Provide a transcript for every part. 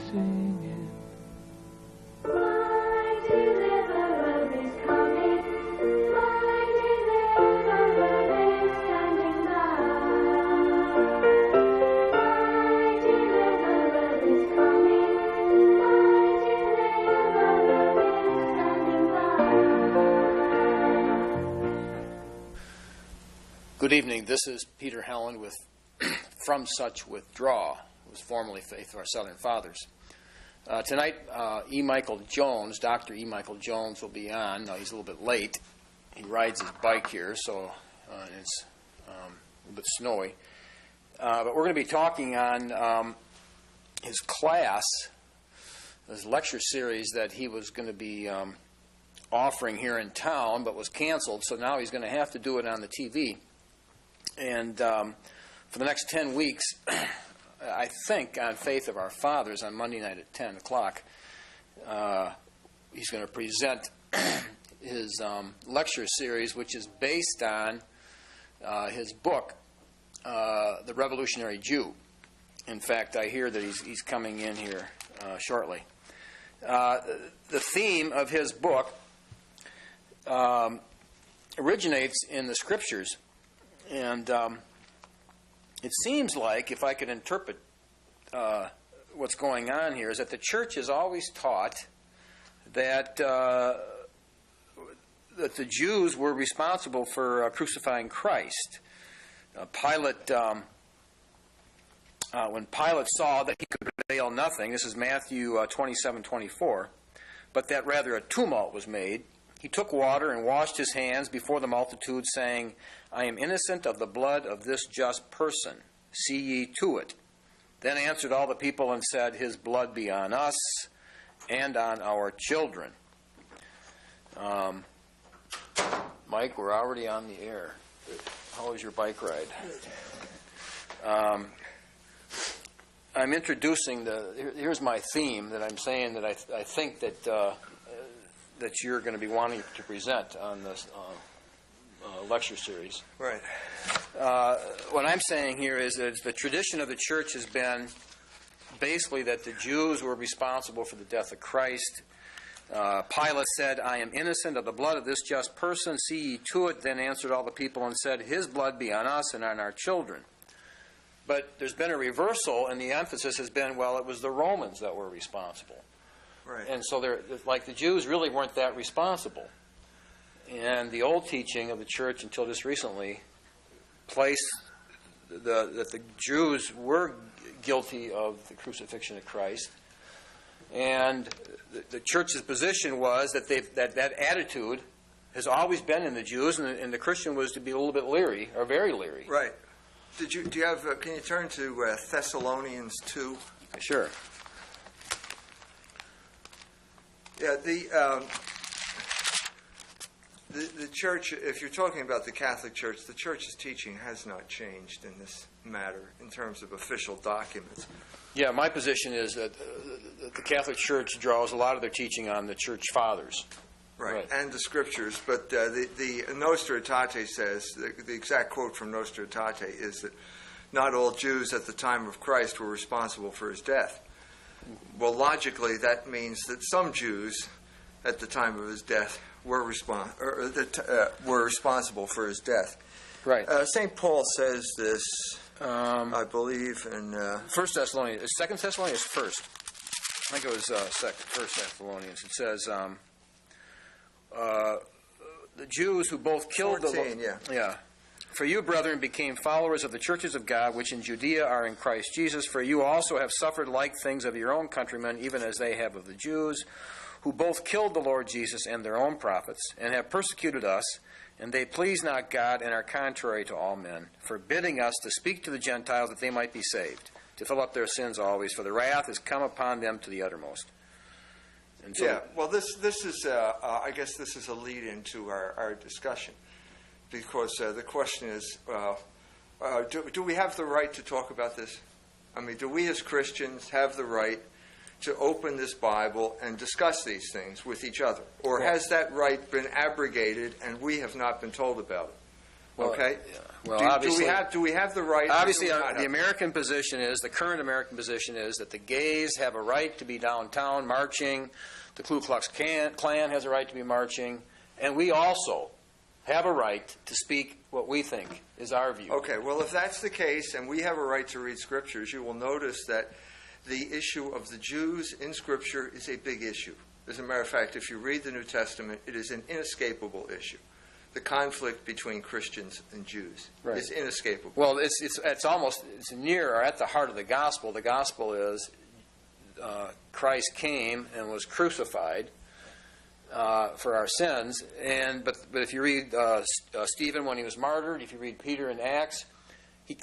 singing. My deliverer is coming. My deliverer is standing by. My deliverer is coming. My deliverer is standing by. Good evening. This is Peter Helen with From Such Withdraw. It was formerly Faith of Our Southern Fathers. Tonight, E. Michael Jones, Dr. E. Michael Jones, will be on. Now, he's a little bit late. He rides his bike here, so it's a little bit snowy. But we're going to be talking on his class, his lecture series that he was going to be offering here in town, but was canceled, so now he's going to have to do it on the TV. And for the next 10 weeks, I think, on Faith of Our Fathers on Monday night at 10 o'clock, he's going to present his lecture series, which is based on his book, The Revolutionary Jew. In fact, I hear that he's coming in here shortly. The theme of his book originates in the Scriptures, and it seems like, if I could interpret what's going on here, is that the church has always taught that that the Jews were responsible for crucifying Christ. Pilate, when Pilate saw that he could prevail nothing, this is Matthew 27:24, but that rather a tumult was made, he took water and washed his hands before the multitude, saying, I am innocent of the blood of this just person. See ye to it. Then answered all the people and said, His blood be on us and on our children. Mike, we're already on the air. How was your bike ride? I'm introducing here's my theme that I'm saying that I think that that you're going to be wanting to present on this lecture series. Right. What I'm saying here is that the tradition of the church has been basically that the Jews were responsible for the death of Christ. Pilate said, I am innocent of the blood of this just person. See ye to it. Then answered all the people and said, His blood be on us and on our children. But there's been a reversal, and the emphasis has been, well, it was the Romans that were responsible. Right. And so like the Jews really weren't that responsible. And the old teaching of the church until just recently placed that the Jews were guilty of the crucifixion of Christ. And the church's position was that that attitude has always been in the Jews, and the Christian was to be a little bit leery, or very leery. Right. Do you have? Can you turn to Thessalonians 2? Sure. Yeah. The church, if you're talking about the Catholic Church, the Church's teaching has not changed in this matter in terms of official documents. Yeah, my position is that the Catholic Church draws a lot of their teaching on the Church Fathers. Right, and the Scriptures. But the Nostra Aetate says, the exact quote from Nostra Aetate is that not all Jews at the time of Christ were responsible for his death. Well, logically, that means that some Jews at the time of his death were responsible for his death. Right. St. Paul says this, I believe, in 1 Thessalonians. 2 Thessalonians first. I think it was 1 Thessalonians. It says, the Jews who both killed 14, yeah. For you, brethren, became followers of the churches of God, which in Judea are in Christ Jesus. For you also have suffered like things of your own countrymen, even as they have of the Jews, who both killed the Lord Jesus and their own prophets, and have persecuted us, and they please not God and are contrary to all men, forbidding us to speak to the Gentiles that they might be saved, to fill up their sins always, for the wrath is come upon them to the uttermost. And so, yeah, well, this is, I guess this is a lead into our discussion, because the question is, do we have the right to talk about this? I mean, do we as Christians have the right to open this Bible and discuss these things with each other? Or has that right been abrogated and we have not been told about it? Okay? Yeah. Well, do obviously, we have the right? or do obviously, we not have the American position is, the current American position is that the gays have a right to be downtown marching, the Ku Klux Klan has a right to be marching, and we also have a right to speak what we think is our view. Okay, well, if that's the case, and we have a right to read scriptures, you will notice that the issue of the Jews in Scripture is a big issue. As a matter of fact, if you read the New Testament, it is an inescapable issue. The conflict between Christians and Jews is inescapable. Well, it's almost, it's near or at the heart of the gospel. The gospel is Christ came and was crucified for our sins. But if you read Stephen when he was martyred, if you read Peter in Acts,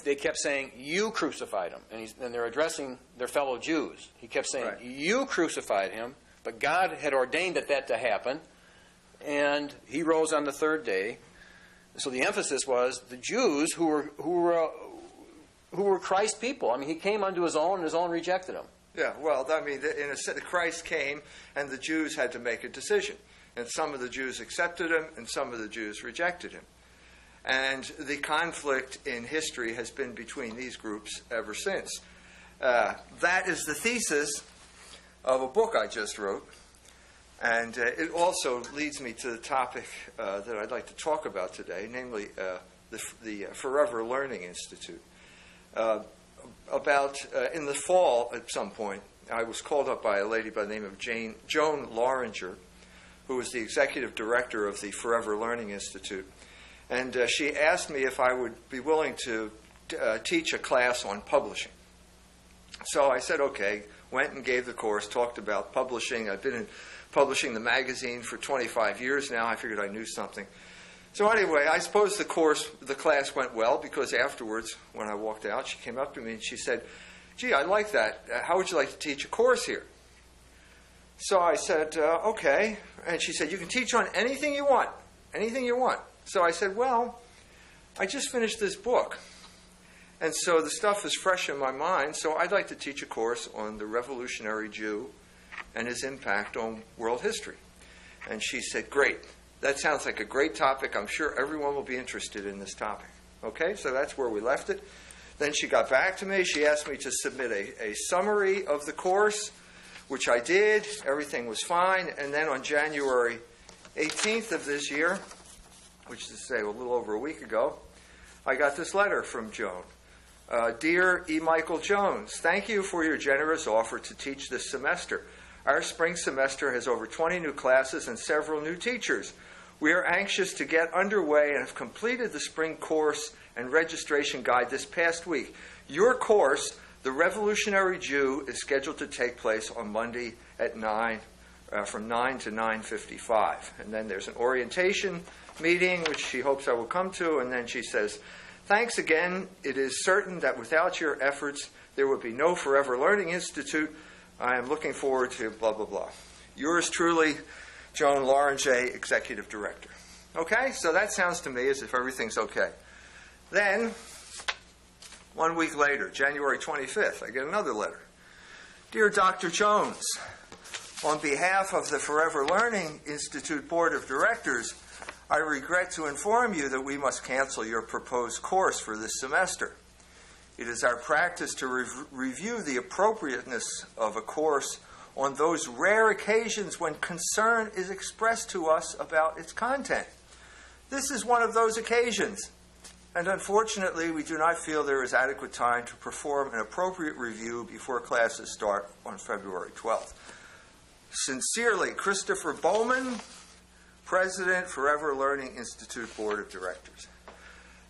they kept saying, "You crucified him," and they're addressing their fellow Jews. He kept saying, Right. "You crucified him," but God had ordained that to happen, and he rose on the third day. So the emphasis was the Jews who were Christ's people. I mean, he came unto his own, and his own rejected him. Yeah, well, I mean, in a sense, Christ came, and the Jews had to make a decision. And some of the Jews accepted him, and some of the Jews rejected him. And the conflict in history has been between these groups ever since. That is the thesis of a book I just wrote. And it also leads me to the topic that I'd like to talk about today, namely the Forever Learning Institute. In the fall, at some point, I was called up by a lady by the name of Joan Loringer, who was the executive director of the Forever Learning Institute. And she asked me if I would be willing to teach a class on publishing. So I said, okay, went and gave the course, talked about publishing. I've been in publishing the magazine for 25 years now. I figured I knew something. So anyway, I suppose the class went well, because afterwards, when I walked out, she came up to me and she said, "Gee, I like that. How would you like to teach a course here?" So I said, okay. And she said, "You can teach on anything you want, anything you want." So I said, well, I just finished this book. And so the stuff is fresh in my mind, so I'd like to teach a course on the revolutionary Jew and his impact on world history. And she said, "Great. That sounds like a great topic. I'm sure everyone will be interested in this topic." Okay, so that's where we left it. Then she got back to me. She asked me to submit a summary of the course, which I did. Everything was fine. And then on January 18th of this year, which is to say a little over a week ago, I got this letter from Joan. "Dear E. Michael Jones, thank you for your generous offer to teach this semester. Our spring semester has over 20 new classes and several new teachers. We are anxious to get underway and have completed the spring course and registration guide this past week. Your course, The Revolutionary Jew, is scheduled to take place on Monday at 9, from 9 to 9:55. And then there's an orientation meeting, which she hopes I will come to, and then she says, "Thanks again. It is certain that without your efforts, there would be no Forever Learning Institute. I am looking forward to blah, blah, blah. Yours truly, Joan Loringer, Executive Director." Okay, so that sounds to me as if everything's okay. Then, 1 week later, January 25th, I get another letter. "Dear Dr. Jones, on behalf of the Forever Learning Institute Board of Directors, I regret to inform you that we must cancel your proposed course for this semester. It is our practice to review the appropriateness of a course on those rare occasions when concern is expressed to us about its content. This is one of those occasions, and unfortunately we do not feel there is adequate time to perform an appropriate review before classes start on February 12th. Sincerely, Christopher Bowman, President, Forever Learning Institute Board of Directors."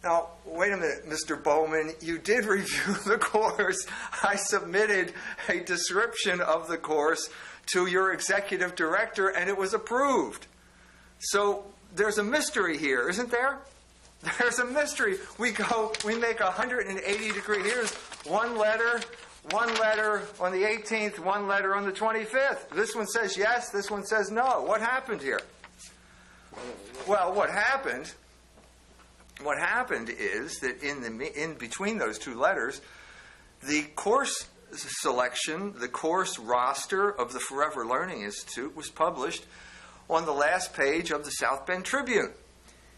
Now, wait a minute, Mr. Bowman, you did review the course. I submitted a description of the course to your executive director, and it was approved. So there's a mystery here, isn't there? There's a mystery. We make 180-degree. Here's one letter on the 18th, one letter on the 25th. This one says yes, this one says no. What happened here? Well, what happened is that in between those two letters, the course selection, the course roster of the Forever Learning Institute was published on the last page of the South Bend Tribune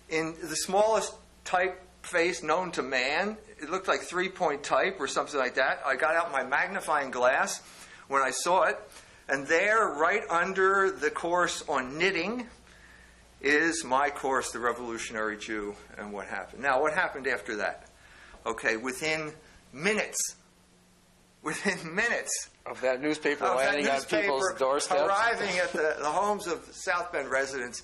in the smallest typeface known to man. It looked like 3-point type or something like that. I got out my magnifying glass when I saw it, and there, right under the course on knitting, is my course, The Revolutionary Jew, and what happened. Now, what happened after that? Okay, within minutes Of that newspaper of that landing on newspaper people's doorsteps. arriving at the homes of South Bend residents,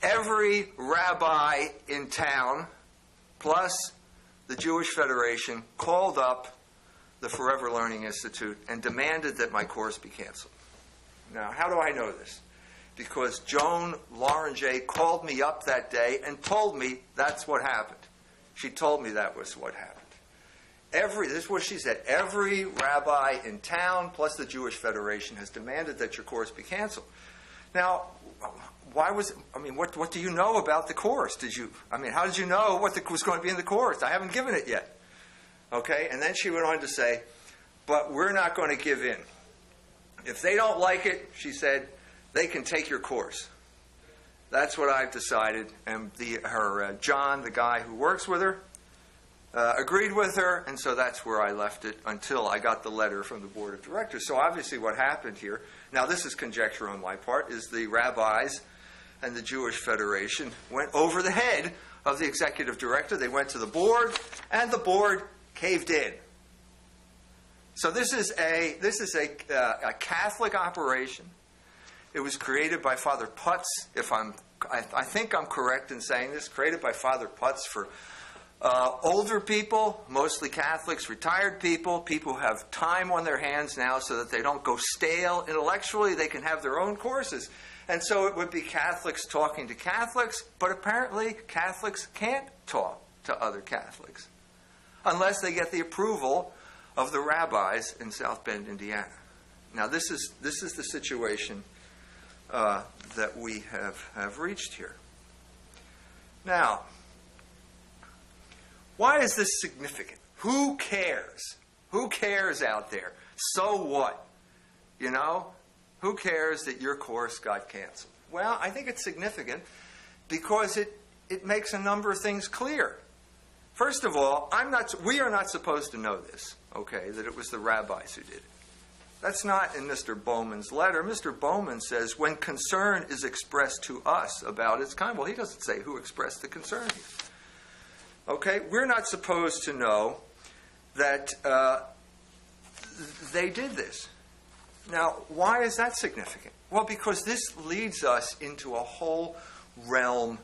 every rabbi in town, plus the Jewish Federation, called up the Forever Learning Institute and demanded that my course be canceled. Now, how do I know this? Because Joan Loranger called me up that day and told me that's what happened. She told me that was what happened. This is what she said. Every rabbi in town, plus the Jewish Federation, has demanded that your course be canceled. Now, what do you know about the course? How did you know what was going to be in the course? I haven't given it yet. Okay? And then she went on to say, but we're not going to give in. If they don't like it, she said, they can take your course. That's what I've decided. And John, the guy who works with her, agreed with her, and so that's where I left it until I got the letter from the board of directors. So obviously what happened here, now this is conjecture on my part, is the rabbis and the Jewish Federation went over the head of the executive director. They went to the board, and the board caved in. So this is a Catholic operation. It was created by Father Putz, I think I'm correct in saying this, created by Father Putz for older people, mostly Catholics, retired people who have time on their hands now so that they don't go stale intellectually. They can have their own courses. And so it would be Catholics talking to Catholics, but apparently Catholics can't talk to other Catholics unless they get the approval of the rabbis in South Bend, Indiana. Now this is the situation that we have reached here. Now, why is this significant? Who cares? Who cares out there? So what? You know? Who cares that your course got canceled? Well, I think it's significant because it makes a number of things clear. First of all, we are not supposed to know this, okay, that it was the rabbis who did it. That's not in Mr. Bowman's letter. Mr. Bowman says, when concern is expressed to us about its kind. Well, he doesn't say who expressed the concern here. Okay, we're not supposed to know that they did this. Now, why is that significant? Well, because this leads us into a whole realm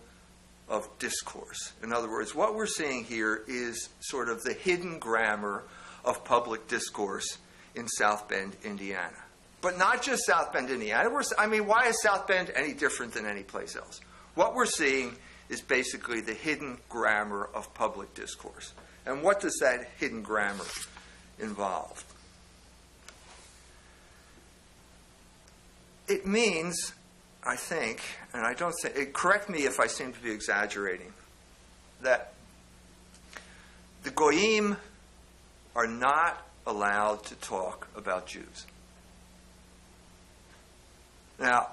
of discourse. In other words, what we're seeing here is sort of the hidden grammar of public discourse in South Bend, Indiana. But not just South Bend, Indiana. Why is South Bend any different than any place else? What we're seeing is basically the hidden grammar of public discourse. And what does that hidden grammar involve? It means, I think, and I don't think, correct me if I seem to be exaggerating, that the Goyim are not allowed to talk about Jews. Now,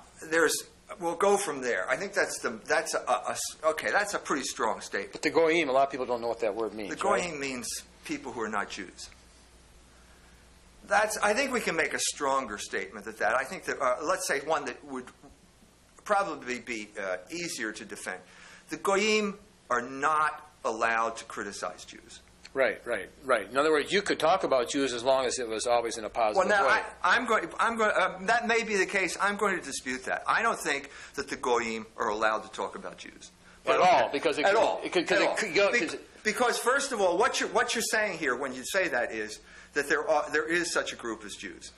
we'll go from there. I think that's a pretty strong statement. But the Goyim, a lot of people don't know what that word means. The Goyim means people who are not Jews. I think we can make a stronger statement than that. I think that, let's say one that would probably be easier to defend. The Goyim are not allowed to criticize Jews. Right. In other words, you could talk about Jews as long as it was always in a positive way. I'm going. That may be the case. I'm going to dispute that. I don't think that the Goyim are allowed to talk about Jews At all, because it could go. Because first of all, what you're saying here when you say that is that there is such a group as Jews.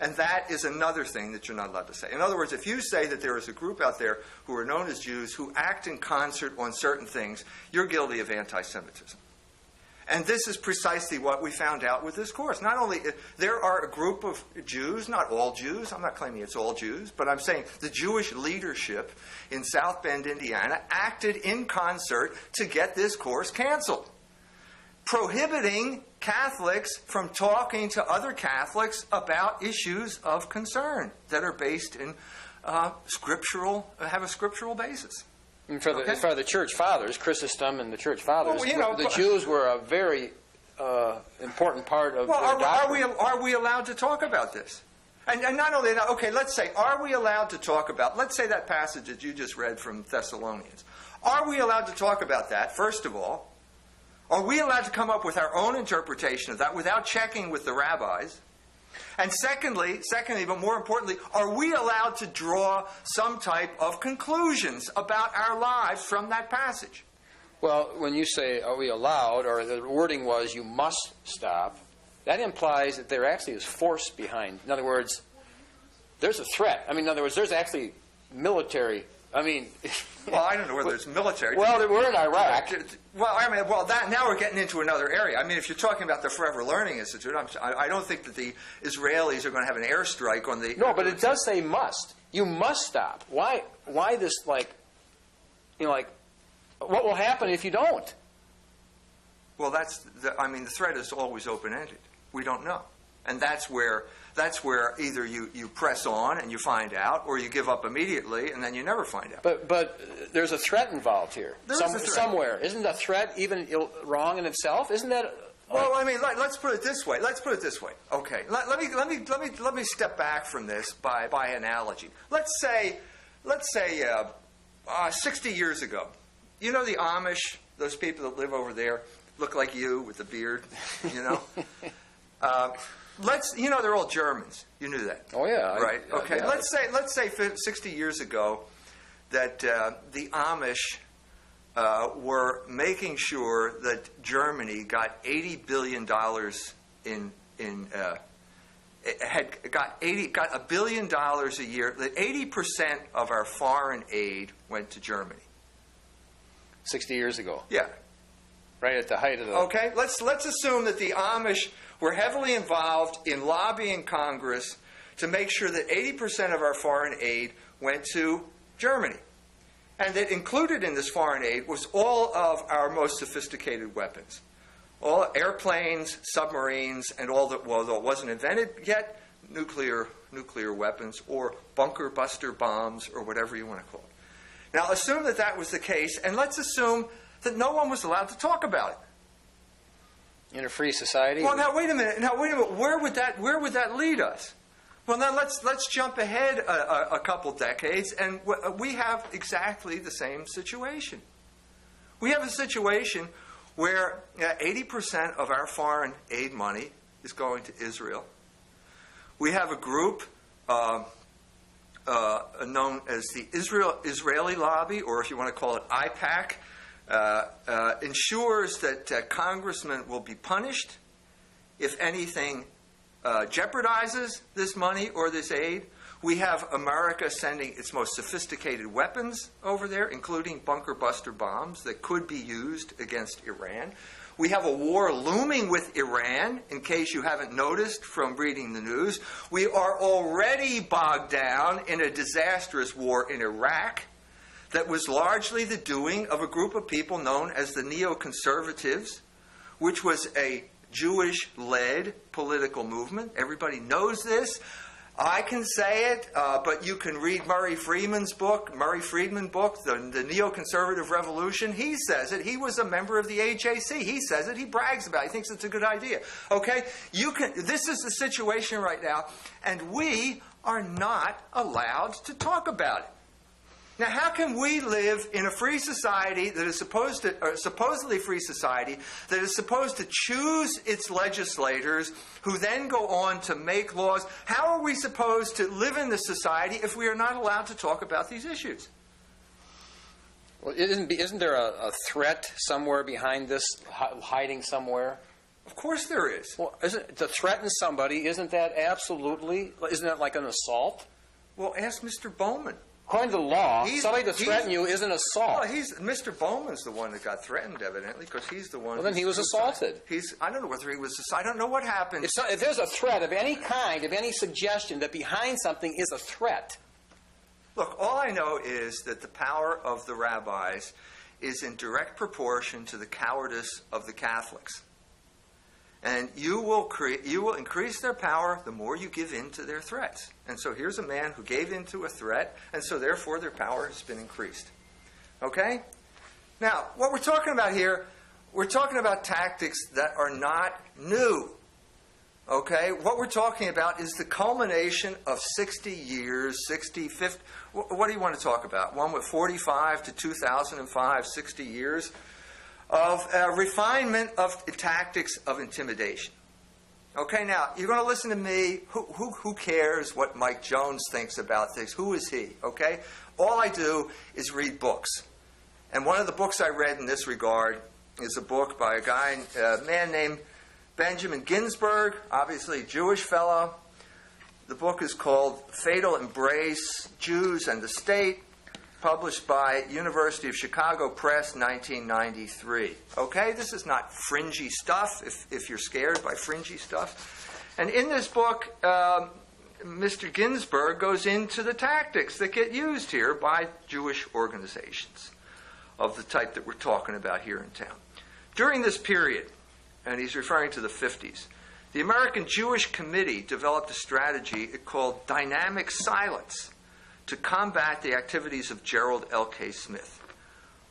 And that is another thing that you're not allowed to say. In other words, if you say that there is a group out there who are known as Jews who act in concert on certain things, you're guilty of anti-Semitism. And this is precisely what we found out with this course. Not only, there are a group of Jews, not all Jews, I'm not claiming it's all Jews, but I'm saying the Jewish leadership in South Bend, Indiana, acted in concert to get this course canceled, prohibiting Catholics from talking to other Catholics about issues of concern that are based in have a scriptural basis. And for the, Okay. for the church fathers, Chrysostom and the church fathers, Well, you know, the but- Jews were a very important part of Well, their doctrine. are we allowed to talk about this? And not only that, okay, let's say, are we allowed to talk about, let's say that passage that you just read from Thessalonians. Are we allowed to talk about that, first of all? Are we allowed to come up with our own interpretation of that without checking with the rabbis? And secondly, but more importantly, are we allowed to draw some type of conclusions about our lives from that passage? Well, when you say, are we allowed, or the wording was, you must stop, that implies that there actually is force behind. In other words, there's a threat. I mean, in other words, there's actually military. I mean, Well, I don't know whether it's military. well, we're in Iraq. Now we're getting into another area. I mean, if you're talking about the Forever Learning Institute, I don't think that the Israelis are going to have an airstrike on the. No, but it does say must. You must stop. Why this, like, what will happen if you don't? Well, the threat is always open-ended. We don't know, and that's where either you press on and you find out, or you give up immediately and then you never find out. But there's a threat involved here. There is a threat. Somewhere. Isn't the threat even wrong in itself? Isn't that? Well, I mean, let's put it this way. Okay, let me step back from this by analogy. Let's say 60 years ago, you know the Amish, those people that live over there, look like you with the beard, you know. They're all Germans. You knew that. Oh yeah. Right. Okay. Yeah. Let's say 60 years ago that the Amish were making sure that Germany got $80 billion got $1 billion a year. That 80% of our foreign aid went to Germany. 60 years ago, Yeah. right at the height of the. Okay. Let's assume that the Amish were heavily involved in lobbying Congress to make sure that 80% of our foreign aid went to Germany. And that included in this foreign aid was all of our most sophisticated weapons. All airplanes, submarines, and all that wasn't invented yet, nuclear weapons, or bunker buster bombs, or whatever you want to call it. Now, assume that that was the case, and let's assume that no one was allowed to talk about it. In a free society. Well, now wait a minute. Where would that lead us? Well, now let's jump ahead a couple decades, and we have exactly the same situation. We have a situation where 80% of our foreign aid money is going to Israel. We have a group known as the Israeli Lobby, or if you want to call it IPAC, ensures that congressmen will be punished if anything jeopardizes this money or this aid. We have America sending its most sophisticated weapons over there, including bunker buster bombs that could be used against Iran. We have a war looming with Iran, in case you haven't noticed from reading the news. We are already bogged down in a disastrous war in Iraq that was largely the doing of a group of people known as the neoconservatives, which was a Jewish-led political movement. Everybody knows this. I can say it, but you can read Murray Friedman's book, The Neoconservative Revolution. He says it. He was a member of the AJC. He says it. He brags about it. He thinks it's a good idea. Okay? This is the situation right now, and we are not allowed to talk about it. Now, how can we live in a free society that is supposedly free society, that is supposed to choose its legislators, who then go on to make laws? How are we supposed to live in this society if we are not allowed to talk about these issues? Well, isn't there a threat somewhere behind this, hiding somewhere? Of course there is. Well, to threaten somebody, isn't that like an assault? Well, ask Mr. Bowman. According to the law, somebody to threaten you is an assault. Well, Mr. Bowman's the one that got threatened, evidently, because he's the one. Well, then he was assaulted. I don't know whether he was. I don't know what happened. If there's a threat of any kind, of any suggestion that behind something is a threat. Look, all I know is that the power of the rabbis is in direct proportion to the cowardice of the Catholics. And you will increase their power the more you give in to their threats. And so here's a man who gave in to a threat, and so therefore their power has been increased. Okay? Now, what we're talking about here, we're talking about tactics that are not new. Okay? What we're talking about is the culmination of 60 years, 60, 50. What do you want to talk about? One with 45 to 2005, 60 years of refinement of tactics of intimidation. Okay, now, you're going to listen to me. Who cares what Mike Jones thinks about things? Who is he? Okay? All I do is read books. And one of the books I read in this regard is a book by a man named Benjamin Ginsberg, obviously a Jewish fellow. The book is called Fatal Embrace, Jews and the State, published by University of Chicago Press, 1993. Okay, this is not fringy stuff, if you're scared by fringy stuff. And in this book, Mr. Ginsberg goes into the tactics that get used here by Jewish organizations of the type that we're talking about here in town. During this period, and he's referring to the 50s, the American Jewish Committee developed a strategy called dynamic silence to combat the activities of Gerald L.K. Smith.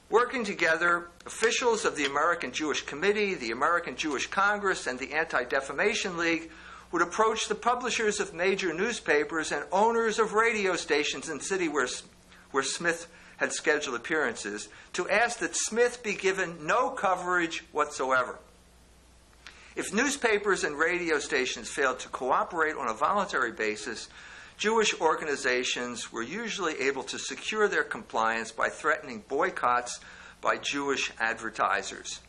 Working together, officials of the American Jewish Committee, the American Jewish Congress, and the Anti-Defamation League would approach the publishers of major newspapers and owners of radio stations in the city where Smith had scheduled appearances to ask that Smith be given no coverage whatsoever. If newspapers and radio stations failed to cooperate on a voluntary basis, Jewish organizations were usually able to secure their compliance by threatening boycotts by Jewish advertisers.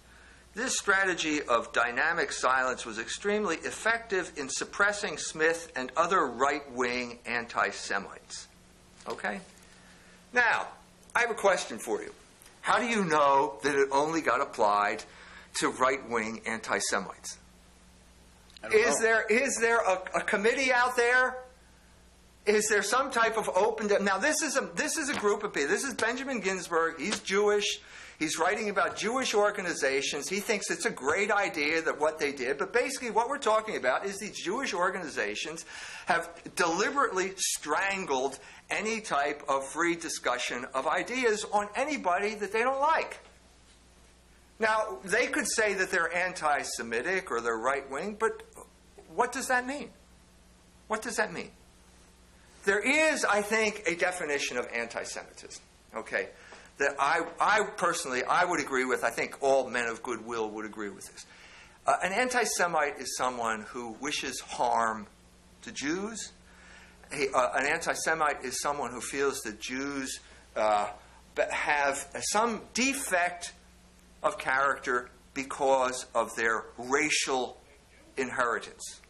This strategy of dynamic silence was extremely effective in suppressing Smith and other right-wing anti-Semites. Okay? Now, I have a question for you. How do you know that it only got applied to right-wing anti-Semites? Is there a committee out there? Is there some type of open... Now, this is a group of people. This is Benjamin Ginsberg. He's Jewish. He's writing about Jewish organizations. He thinks it's a great idea that what they did. But basically, what we're talking about is these Jewish organizations have deliberately strangled any type of free discussion of ideas on anybody that they don't like. Now, they could say that they're anti-Semitic or they're right-wing, but what does that mean? What does that mean? There is, I think, a definition of anti-Semitism, okay, that I personally would agree with. I think all men of goodwill would agree with this. An anti-Semite is someone who wishes harm to Jews. An anti-Semite is someone who feels that Jews have some defect of character because of their racial inheritance.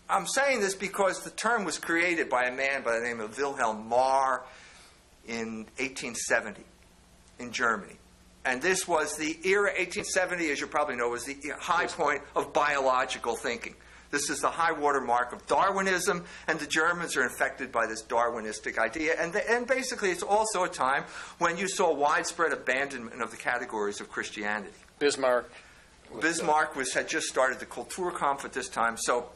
I'm saying this because the term was created by a man by the name of Wilhelm Marr in 1870 in Germany. And this was the era, 1870, as you probably know, was the high point of biological thinking. This is the high water mark of Darwinism, and the Germans are infected by this Darwinistic idea. And basically, it's also a time when you saw widespread abandonment of the categories of Christianity. Bismarck had just started the Kulturkampf at this time. So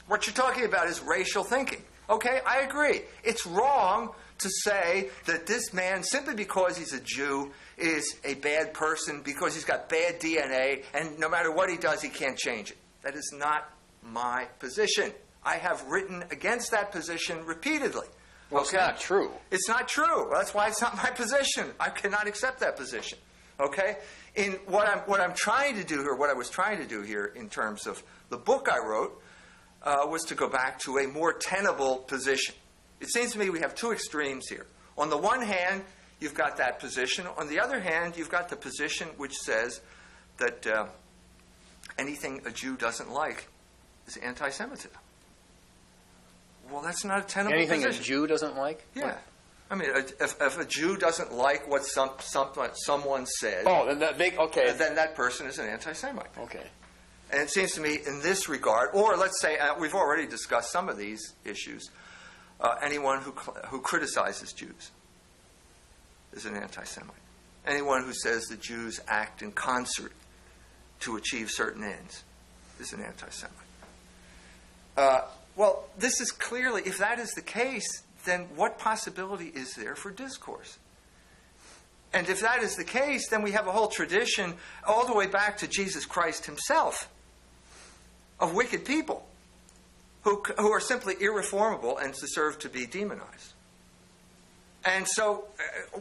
what you're talking about is racial thinking. Okay, I agree. It's wrong to say that this man, simply because he's a Jew, is a bad person because he's got bad DNA, and no matter what he does, he can't change it. That is not my position. I have written against that position repeatedly. Well, it's not true. It's not true. That's why it's not my position. I cannot accept that position. Okay? In what I'm trying to do here, what I was trying to do here in terms of the book I wrote, was to go back to a more tenable position. It seems to me we have two extremes here. On the one hand, you've got that position. On the other hand, you've got the position which says that anything a Jew doesn't like is anti-Semitism. Well, that's not a tenable position. Anything a Jew doesn't like? Yeah. What? I mean, if a Jew doesn't like what someone said, then that person is an anti-Semite. Okay. And it seems to me in this regard, or let's say, we've already discussed some of these issues, anyone who criticizes Jews is an anti-Semite. Anyone who says that Jews act in concert to achieve certain ends is an anti-Semite. Well, this is clearly, if that is the case, then what possibility is there for discourse? And if that is the case, then we have a whole tradition all the way back to Jesus Christ himself of wicked people who are simply irreformable and deserve to be demonized. And so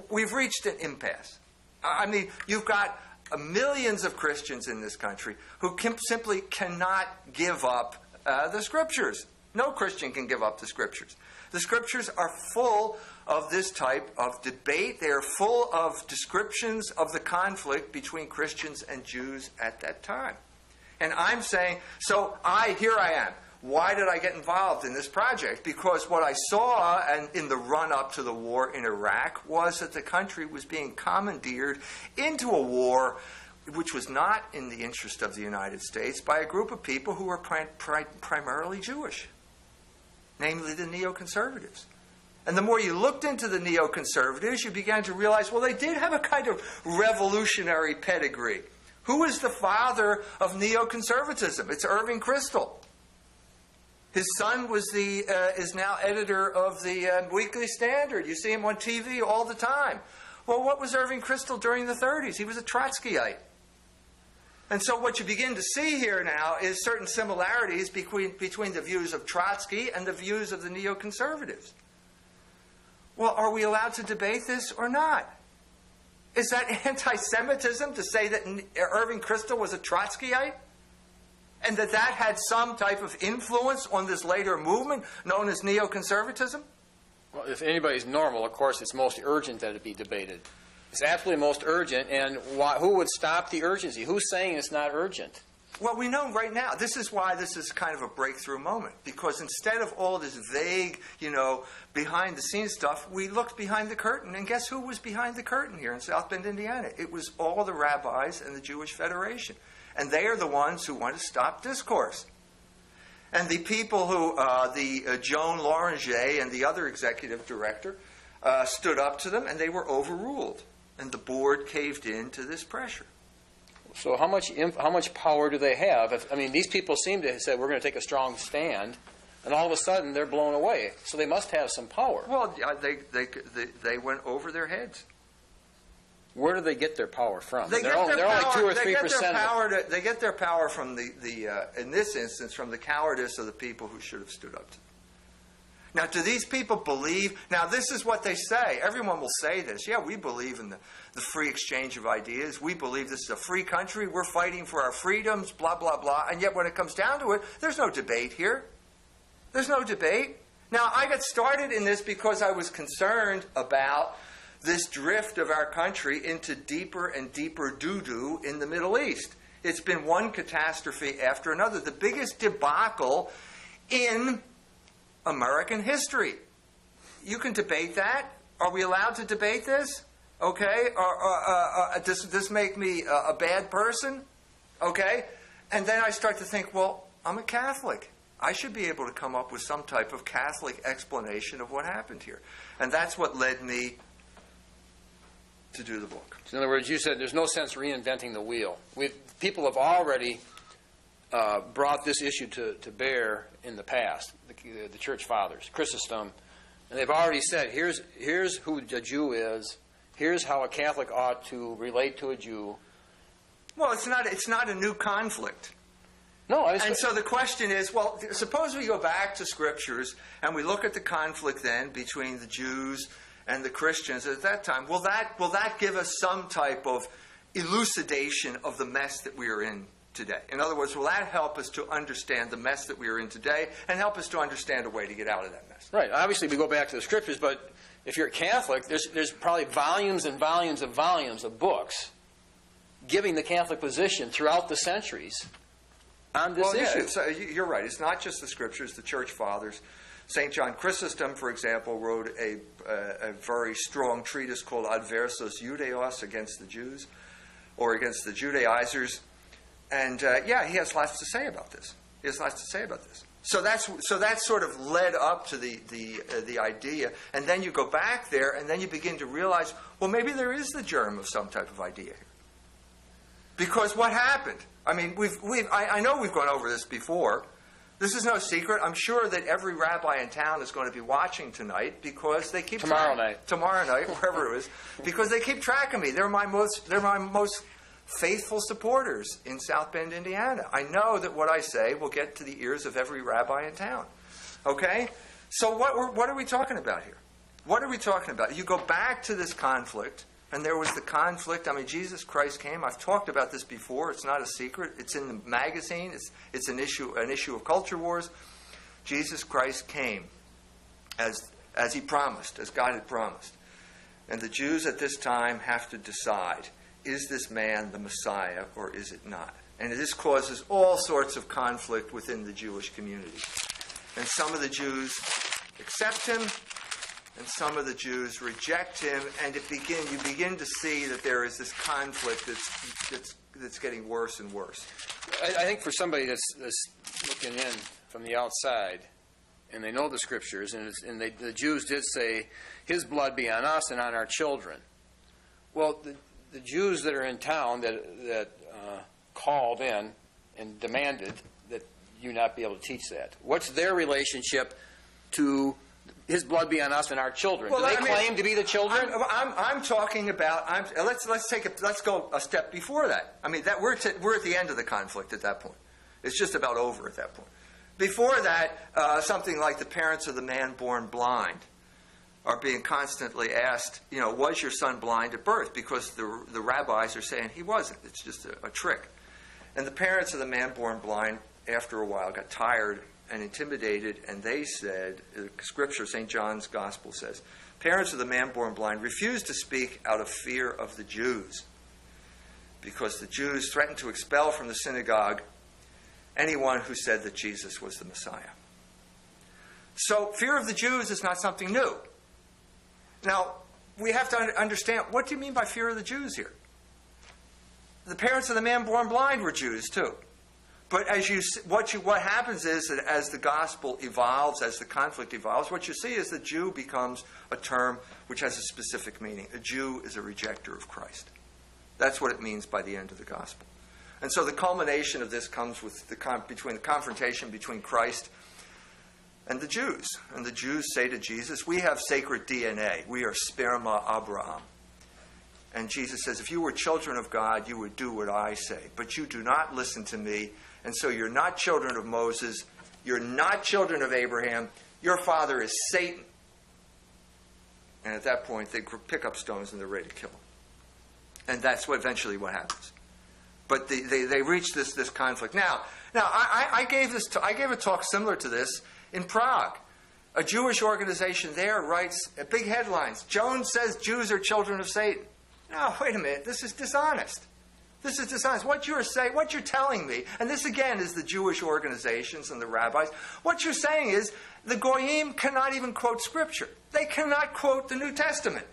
we've reached an impasse. I mean, you've got millions of Christians in this country who simply cannot give up the Scriptures. No Christian can give up the Scriptures. The Scriptures are full of this type of debate. They are full of descriptions of the conflict between Christians and Jews at that time. And I'm saying, here I am. Why did I get involved in this project? Because what I saw in the run-up to the war in Iraq was that the country was being commandeered into a war which was not in the interest of the United States by a group of people who were primarily Jewish, namely the neoconservatives. And the more you looked into the neoconservatives, you began to realize, well, they did have a kind of revolutionary pedigree. Who is the father of neoconservatism? It's Irving Kristol. His son is now editor of the Weekly Standard. You see him on TV all the time. Well, what was Irving Kristol during the 30s? He was a Trotskyite. And so what you begin to see here now is certain similarities between the views of Trotsky and the views of the neoconservatives. Well, are we allowed to debate this or not? Is that anti-Semitism to say that Irving Kristol was a Trotskyite? And that had some type of influence on this later movement known as neoconservatism? Well, if anybody's normal, of course, it's most urgent that it be debated. It's absolutely most urgent, and who would stop the urgency? Who's saying it's not urgent? Well, we know right now. This is why this is kind of a breakthrough moment. Because instead of all this vague, behind-the-scenes stuff, we looked behind the curtain. And guess who was behind the curtain here in South Bend, Indiana? It was all the rabbis and the Jewish Federation. And they are the ones who want to stop discourse. And the people who, Joan Loranger and the other executive director, stood up to them, and they were overruled. And the board caved in to this pressure. So how much power do they have? These people seem to have said, we're going to take a strong stand, and all of a sudden they're blown away. So they must have some power. Well, they went over their heads. Where do they get their power from? They're only 2 or 3%. They get their power from in this instance, from the cowardice of the people who should have stood up to them. Now, do these people believe? Now, this is what they say. Everyone will say this. Yeah, we believe in the free exchange of ideas. We believe this is a free country. We're fighting for our freedoms, blah, blah, blah. And yet, when it comes down to it, there's no debate here. There's no debate. Now, I got started in this because I was concerned about this drift of our country into deeper and deeper doo-doo in the Middle East. It's been one catastrophe after another. The biggest debacle in American history. You can debate that. Are we allowed to debate this? Okay? Does this make me a bad person? Okay? And then I start to think, well, I'm a Catholic. I should be able to come up with some type of Catholic explanation of what happened here. And that's what led me to do the book. So in other words, you said there's no sense reinventing the wheel. People have already brought this issue to bear in the past, the church fathers, Chrysostom, and they've already said, here's who a Jew is, here's how a Catholic ought to relate to a Jew. Well, it's not a new conflict. No, and so the question is, well, suppose we go back to Scriptures and we look at the conflict then between the Jews and the Christians at that time. Will that give us some type of elucidation of the mess that we are in today? In other words, will that help us to understand the mess that we are in today and help us to understand a way to get out of that mess? Right. Obviously, we go back to the Scriptures, but if you're a Catholic, there's probably volumes and volumes of books giving the Catholic position throughout the centuries on this issue. Yeah, you're right. It's not just the Scriptures, the Church Fathers. St. John Chrysostom, for example, wrote a very strong treatise called Adversus Judaeos, against the Jews, or against the Judaizers. And he has lots to say about this. So that's sort of led up to the idea. And then you go back there, and then you begin to realize, well, maybe there is the germ of some type of idea here. Because what happened? I mean, I know we've gone over this before, This is no secret. I'm sure that every rabbi in town is going to be watching tonight because they keep Tomorrow tomorrow night, wherever it is, because they keep track of me. They're my most faithful supporters in South Bend, Indiana. I know that what I say will get to the ears of every rabbi in town. Okay? So what are we talking about here? What are we talking about? You go back to this conflict, and there was the conflict. I mean, Jesus Christ came. I've talked about this before. It's not a secret. It's in the magazine. It's an issue of culture wars. Jesus Christ came as he promised, as God had promised. And the Jews at this time have to decide, is this man the Messiah or is it not? And this causes all sorts of conflict within the Jewish community. And some of the Jews accept him, and some of the Jews reject him, and you begin to see that there is this conflict that's getting worse and worse. I think for somebody that's looking in from the outside, and they know the Scriptures, and the Jews did say, his blood be on us and on our children. Well, the Jews that are in town that called in and demanded that you not be able to teach that, what's their relationship to his blood be on us and our children? Well, Do they claim to be the children? I'm talking about. Let's go a step before that. I mean, we're at the end of the conflict at that point. It's just about over at that point. Before that, something like the parents of the man born blind are being constantly asked, was your son blind at birth? Because the rabbis are saying he wasn't. It's just a trick. And the parents of the man born blind, after a while, got tired and intimidated, and they said, Scripture, St. John's Gospel says, parents of the man born blind refused to speak out of fear of the Jews, because the Jews threatened to expel from the synagogue anyone who said that Jesus was the Messiah. So fear of the Jews is not something new. Now, we have to understand, what do you mean by fear of the Jews here? The parents of the man born blind were Jews too. But what happens is that as the gospel evolves, as the conflict evolves, what you see is that Jew becomes a term which has a specific meaning. A Jew is a rejecter of Christ. That's what it means by the end of the gospel. And so the culmination of this comes with the confrontation between Christ and the Jews. And the Jews say to Jesus, we have sacred DNA. We are sperma Abraham. And Jesus says, if you were children of God, you would do what I say. But you do not listen to me. And so you're not children of Moses. You're not children of Abraham. Your father is Satan. And at that point, they pick up stones and they're ready to kill him. And that's eventually what happens. But they reach this conflict. Now I gave a talk similar to this in Prague. A Jewish organization there writes big headlines. Jones says Jews are children of Satan. No, wait a minute. This is dishonest. This is dishonest. What you're telling me, and this again is the Jewish organizations and the rabbis, what you're saying is the Goyim cannot even quote Scripture. They cannot quote the New Testament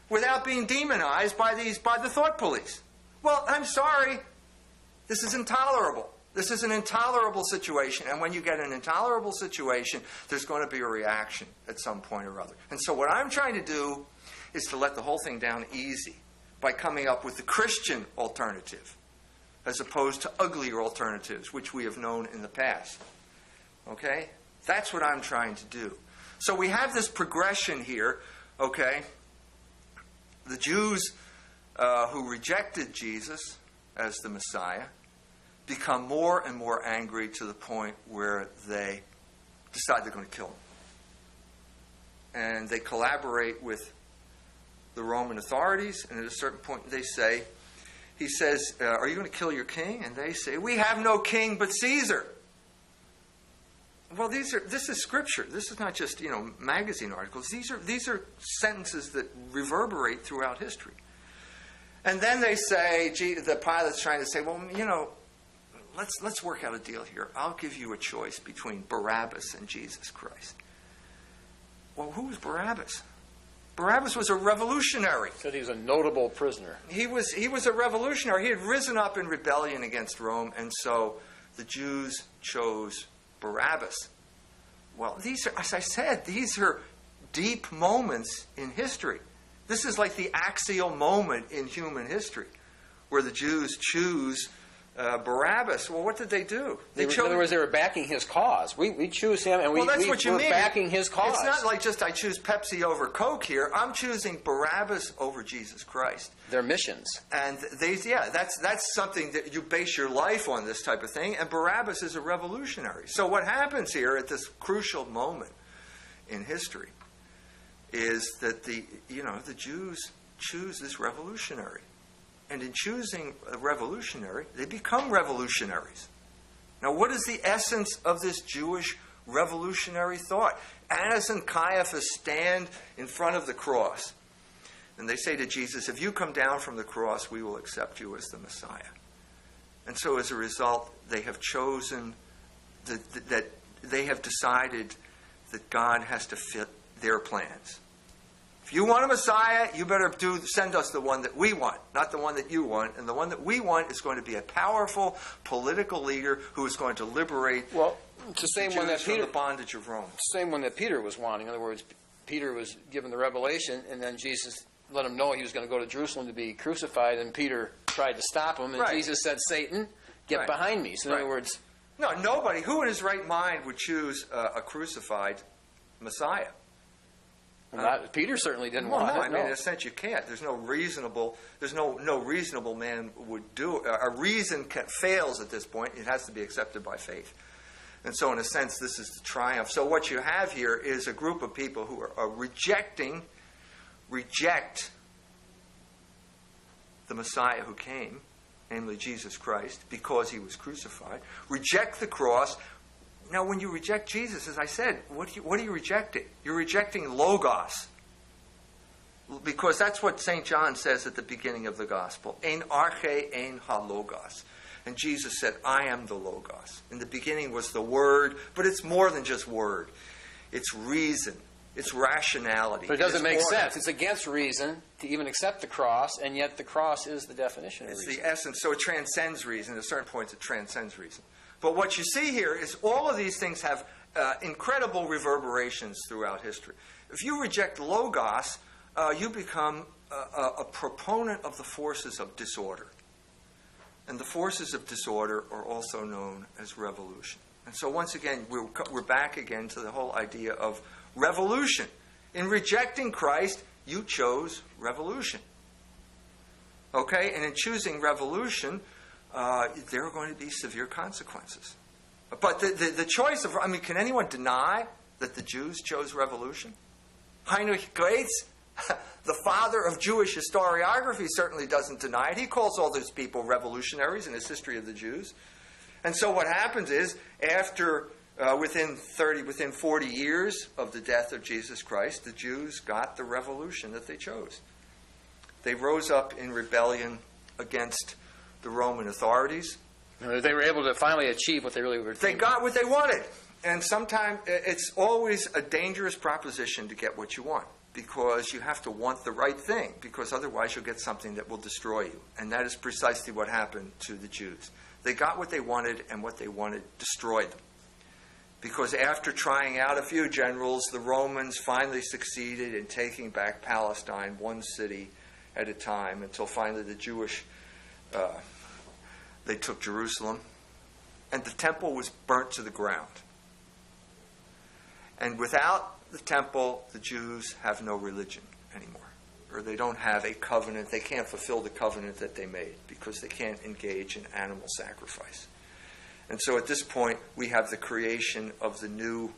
without being demonized by the thought police. Well, I'm sorry. This is intolerable. This is an intolerable situation. And when you get an intolerable situation, there's going to be a reaction at some point or other. And so what I'm trying to do is to let the whole thing down easy by coming up with the Christian alternative, as opposed to uglier alternatives, which we have known in the past. Okay? That's what I'm trying to do. So we have this progression here, okay? The Jews who rejected Jesus as the Messiah become more and more angry to the point where they decide they're going to kill him. And they collaborate with the Roman authorities, and at a certain point they say, he says, are you going to kill your king? And they say, we have no king but Caesar. Well, this is Scripture. This is not just, magazine articles. These are sentences that reverberate throughout history. And then they say, the Pilate's trying to say, well, let's work out a deal here. I'll give you a choice between Barabbas and Jesus Christ. Well, who was Barabbas? Barabbas was a revolutionary. Said he was a notable prisoner. He was a revolutionary. He had risen up in rebellion against Rome, and so the Jews chose Barabbas. Well, these are, as I said, these are deep moments in history. This is like the axial moment in human history, where the Jews choose Barabbas, well, what did they do? In other words, they were backing his cause. We choose him, and Well, that's what you we're mean. backing his cause. It's not like just I choose Pepsi over Coke here. I'm choosing Barabbas over Jesus Christ. Their missions. And that's something that you base your life on, this type of thing. And Barabbas is a revolutionary. So what happens here at this crucial moment in history is that the Jews choose this revolutionary. And in choosing a revolutionary, they become revolutionaries. Now, what is the essence of this Jewish revolutionary thought? Annas and Caiaphas stand in front of the cross, and they say to Jesus, if you come down from the cross, we will accept you as the Messiah. And so as a result, they have chosen that they have decided that God has to fit their plans. If you want a Messiah, you better send us the one that we want, not the one that you want. And the one that we want is going to be a powerful political leader who is going to liberate it's the same the one that Jews from Peter, the bondage of Rome. same one that Peter was wanting. In other words, Peter was given the revelation, and then Jesus let him know he was going to go to Jerusalem to be crucified, and Peter tried to stop him, and Right. Jesus said, Satan, get Right. behind me. So in other Right. words, No, nobody. Who in his right mind would choose a crucified Messiah? Peter certainly didn't Well, want no, it. I mean, in a sense, you can't. There's no reasonable man would do it. A reason fails at this point. It has to be accepted by faith. And so, in a sense, this is the triumph. So what you have here is a group of people who are reject the Messiah who came, namely Jesus Christ, because he was crucified. Reject the cross. Now, when you reject Jesus, as I said, what are you rejecting? You're rejecting Logos. Because that's what St. John says at the beginning of the Gospel. Ein arche, ein ha logos. And Jesus said, I am the Logos. In the beginning was the Word, but it's more than just Word. It's reason. It's rationality. But it doesn't make order. sense. It's against reason to even accept the cross, and yet the cross is the definition of It's reason. the essence. So it transcends reason. At certain points, it transcends reason. But what you see here is all of these things have incredible reverberations throughout history. If you reject Logos, you become a proponent of the forces of disorder. And the forces of disorder are also known as revolution. And so once again, we're back again to the whole idea of revolution. In rejecting Christ, you chose revolution. Okay? And in choosing revolution, there are going to be severe consequences. But the choice of, can anyone deny that the Jews chose revolution? Heinrich Graetz, the father of Jewish historiography, certainly doesn't deny it. He calls all those people revolutionaries in his History of the Jews. And so what happens is, after within 40 years of the death of Jesus Christ, the Jews got the revolution that they chose. They rose up in rebellion against the Roman authorities. They were able to finally achieve what they really were They got what they wanted. And sometimes it's always a dangerous proposition to get what you want, because you have to want the right thing, because otherwise you'll get something that will destroy you. And that is precisely what happened to the Jews. They got what they wanted, and what they wanted destroyed them. Because after trying out a few generals, the Romans finally succeeded in taking back Palestine one city at a time, until finally the Jewish, they took Jerusalem, and the temple was burnt to the ground. And without the temple, the Jews have no religion anymore. Or they don't have a covenant. They can't fulfill the covenant that they made, because they can't engage in animal sacrifice. And so at this point, we have the creation of the new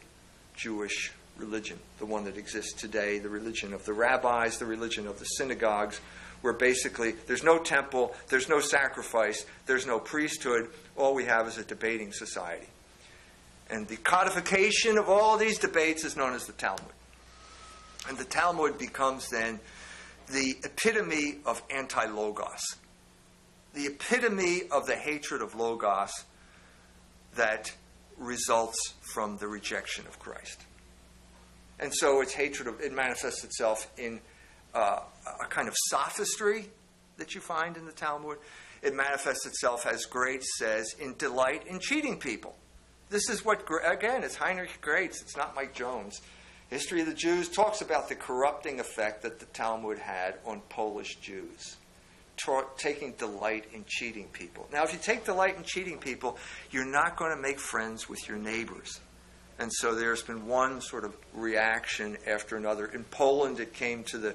Jewish religion, the one that exists today, the religion of the rabbis, the religion of the synagogues, where basically there's no temple, there's no sacrifice, there's no priesthood. All we have is a debating society. And the codification of all of these debates is known as the Talmud. And the Talmud becomes then the epitome of anti-Logos, the epitome of the hatred of Logos that results from the rejection of Christ. And so its hatred it manifests itself in a kind of sophistry that you find in the Talmud. It manifests itself, as Graetz says, in delight in cheating people. This is what, again, it's Heinrich Graetz, it's not Mike Jones. History of the Jews talks about the corrupting effect that the Talmud had on Polish Jews. taking delight in cheating people. Now, if you take delight in cheating people, you're not going to make friends with your neighbors. And so there's been one sort of reaction after another. In Poland, it came to the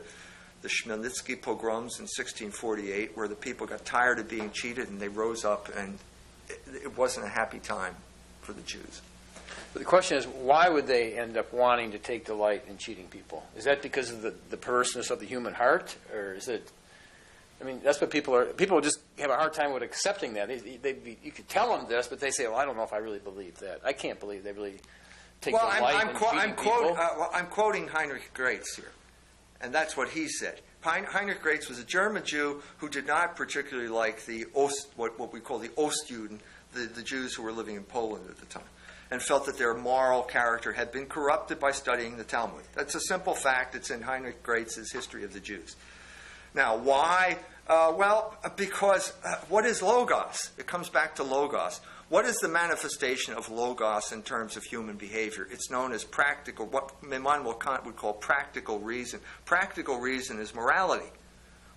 Chmielnicki pogroms in 1648, where the people got tired of being cheated and they rose up, and it wasn't a happy time for the Jews. But the question is, why would they end up wanting to take delight in cheating people? Is that because of the perverseness of the human heart? Or is it, I mean, that's what people just have a hard time with accepting that. You could tell them this, but they say, well, I don't know if I really believe that. I can't believe they really take delight in cheating people. I'm quoting Heinrich Graetz here, and that's what he said. Heinrich Graetz was a German Jew who did not particularly like the what we call the Ostjuden, the Jews who were living in Poland at the time, and felt that their moral character had been corrupted by studying the Talmud. That's a simple fact. It's in Heinrich Graetz's History of the Jews. Now, why? Well, because what is Logos? It comes back to Logos. What is the manifestation of Logos in terms of human behavior? It's known as practical, what Immanuel Kant would call practical reason. Practical reason is morality.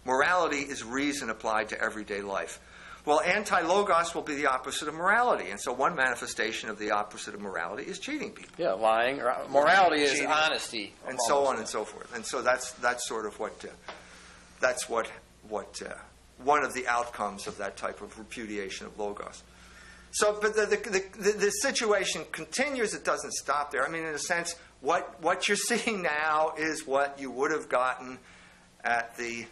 Morality is reason applied to everyday life. Well, anti-logos will be the opposite of morality. And so one manifestation of the opposite of morality is cheating people. Yeah, lying. Morality is cheating, honesty. and so on and so forth. And so that's sort of what one of the outcomes of that type of repudiation of logos. So, but the situation continues. It doesn't stop there. I mean, in a sense, what you're seeing now is what you would have gotten at the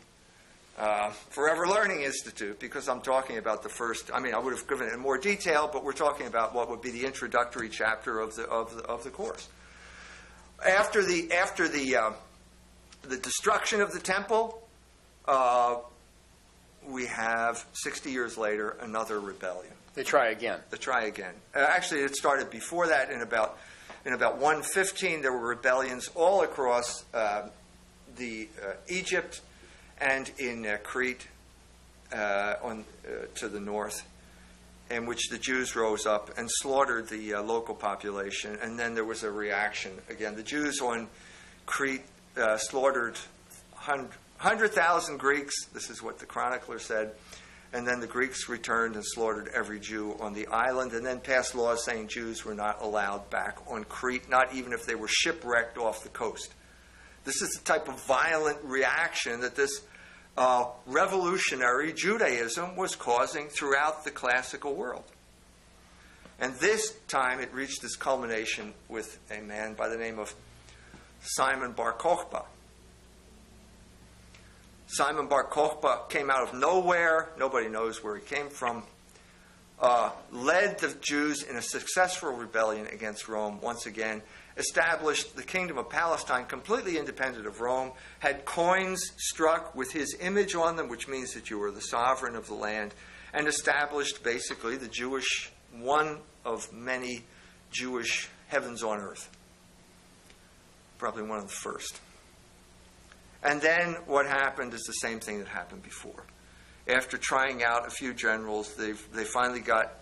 Forever Learning Institute, because I'm talking about the first. I mean, I would have given it in more detail, but we're talking about what would be the introductory chapter of the course. After the destruction of the temple, we have 60 years later another rebellion. They try again. Actually, it started before that. In about 115, there were rebellions all across Egypt and in Crete to the north, in which the Jews rose up and slaughtered the local population. And then there was a reaction again. The Jews on Crete slaughtered 100,000 Greeks. This is what the chronicler said. And then the Greeks returned and slaughtered every Jew on the island, and then passed laws saying Jews were not allowed back on Crete, not even if they were shipwrecked off the coast. This is the type of violent reaction that this revolutionary Judaism was causing throughout the classical world. And this time it reached its culmination with a man by the name of Simon Bar Kokhba. Simon Bar Kokhba came out of nowhere. Nobody knows where he came from. Led the Jews in a successful rebellion against Rome once again. Established the kingdom of Palestine completely independent of Rome. Had coins struck with his image on them, which means that you are the sovereign of the land. And established basically the Jewish, one of many Jewish heavens on earth. Probably one of the first. And then what happened is the same thing that happened before. After trying out a few generals, they finally got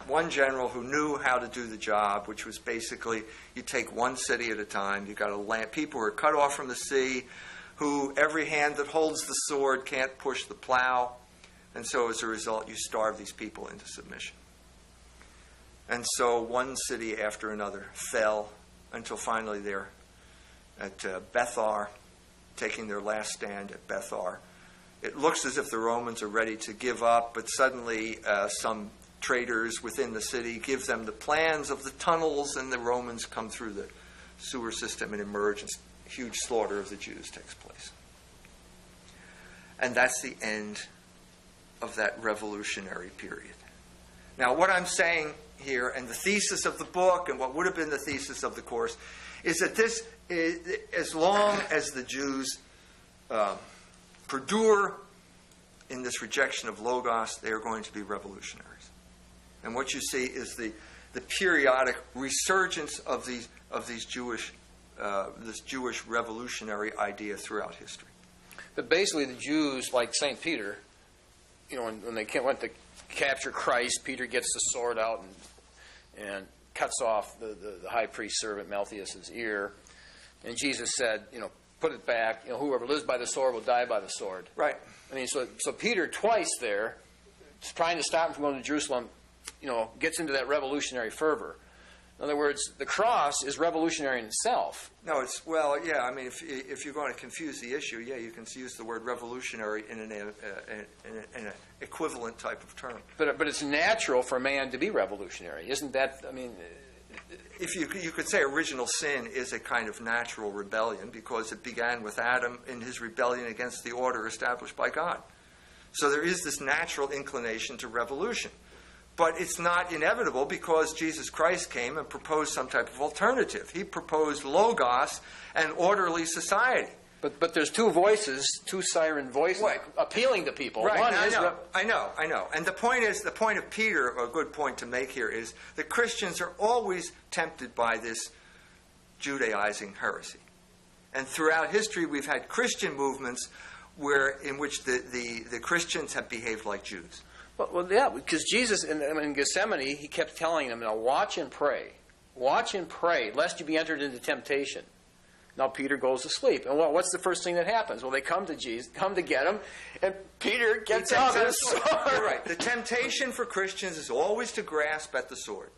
one general who knew how to do the job, which was basically you take one city at a time. You got a land. People who are cut off from the sea, who every hand that holds the sword can't push the plow, and so as a result, you starve these people into submission. And so one city after another fell until finally they're at Bethar, taking their last stand at Bethar. It looks as if the Romans are ready to give up, but suddenly some traders within the city give them the plans of the tunnels, and the Romans come through the sewer system and emerge, and huge slaughter of the Jews takes place. And that's the end of that revolutionary period. Now, what I'm saying here, and the thesis of the book, and what would have been the thesis of the course, is that this, as long as the Jews perdure in this rejection of Logos, they are going to be revolutionaries. And what you see is the periodic resurgence of these Jewish this Jewish revolutionary idea throughout history. But basically, the Jews, like St. Peter, when they went to capture Christ, Peter gets the sword out and cuts off the high priest's servant Malchus's ear. And Jesus said, put it back, whoever lives by the sword will die by the sword. Right. I mean, so Peter twice there, trying to stop him from going to Jerusalem, gets into that revolutionary fervor. In other words, the cross is revolutionary in itself. No, yeah, I mean, if you're going to confuse the issue, yeah, you can use the word revolutionary in an equivalent type of term. But it's natural for man to be revolutionary. Isn't that, I mean... If you could say original sin is a kind of natural rebellion because it began with Adam in his rebellion against the order established by God. So there is this natural inclination to revolution. But it's not inevitable because Jesus Christ came and proposed some type of alternative. He proposed logos and orderly society. But there's two voices, two siren voices, Right. appealing to people. Right, One is I know. And the point of Peter, a good point to make here, is that Christians are always tempted by this Judaizing heresy. And throughout history, we've had Christian movements in which the Christians have behaved like Jews. Well, yeah, because Jesus in Gethsemane, he kept telling them, watch and pray, lest you be entered into temptation. Now Peter goes to sleep, and what's the first thing that happens? Well, they come to Jesus, come to get him, and Peter gets out his sword. You're right. The temptation for Christians is always to grasp at the sword,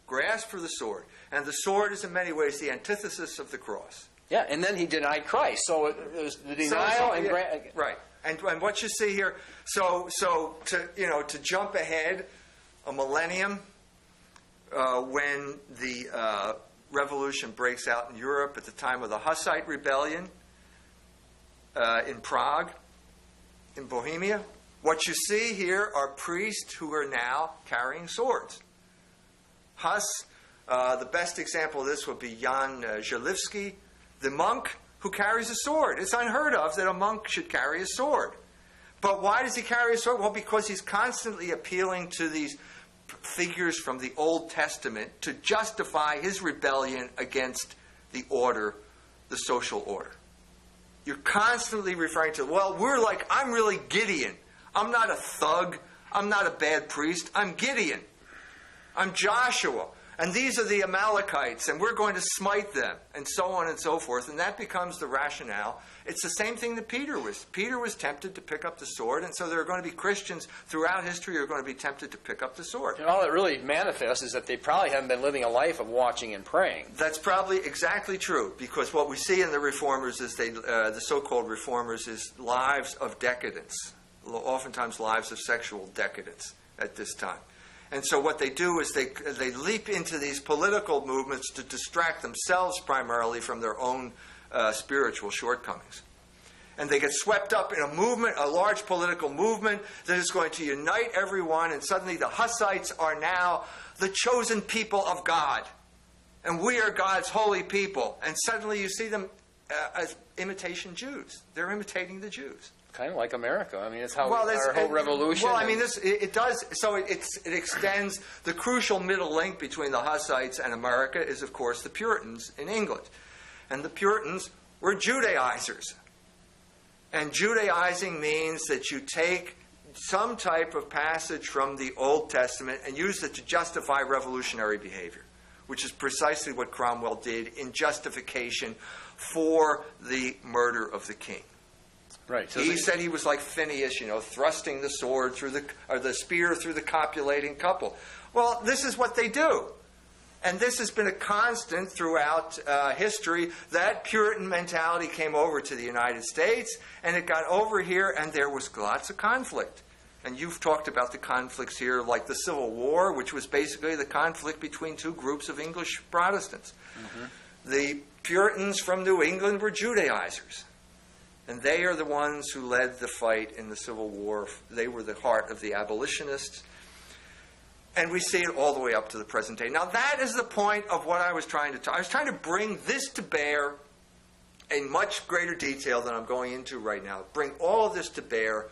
grasp for the sword, and the sword is in many ways the antithesis of the cross. Yeah, and then he denied Christ, so there's the denial and right. And what you see here, so to jump ahead a millennium, when the revolution breaks out in Europe at the time of the Hussite rebellion in Prague, in Bohemia, what you see here are priests who are now carrying swords. Huss, the best example of this would be Jan Żelivski, the monk who carries a sword. It's unheard of that a monk should carry a sword. But why does he carry a sword? Well, because he's constantly appealing to these figures from the Old Testament to justify his rebellion against the order, the social order. You're constantly referring to, I'm really Gideon. I'm not a thug. I'm not a bad priest. I'm Gideon. I'm Joshua. And these are the Amalekites, and we're going to smite them, and so on and so forth. And that becomes the rationale. It's the same thing that Peter was. Peter was tempted to pick up the sword, and so there are going to be Christians throughout history who are going to be tempted to pick up the sword. And all that really manifests is that they probably haven't been living a life of watching and praying. That's probably exactly true, because what we see in the reformers is the so-called reformers is lives of decadence, oftentimes lives of sexual decadence at this time. And so what they do is they leap into these political movements to distract themselves primarily from their own spiritual shortcomings. And they get swept up in a movement, a large political movement that is going to unite everyone, and suddenly the Hussites are now the chosen people of God. And we are God's holy people. And suddenly you see them as imitation Jews. They're imitating the Jews. Kind of like America. I mean, it's how our whole revolution. Well, I mean, it does. So it extends. The crucial middle link between the Hussites and America is, of course, the Puritans in England, and the Puritans were Judaizers. And Judaizing means that you take some type of passage from the Old Testament and use it to justify revolutionary behavior, which is precisely what Cromwell did in justification for the murder of the king. Right. So he said he was like Phineas, thrusting the sword through the spear through the copulating couple. Well, this is what they do. And this has been a constant throughout history. That Puritan mentality came over to the United States, and it got over here, and there was lots of conflict. And you've talked about the conflicts here, like the Civil War, which was basically the conflict between two groups of English Protestants. Mm-hmm. The Puritans from New England were Judaizers. And they are the ones who led the fight in the Civil War. They were the heart of the abolitionists. And we see it all the way up to the present day. Now, that is the point of what I was trying to talk. I was trying to bring this to bear in much greater detail than I'm going into right now. Bring all of this to bear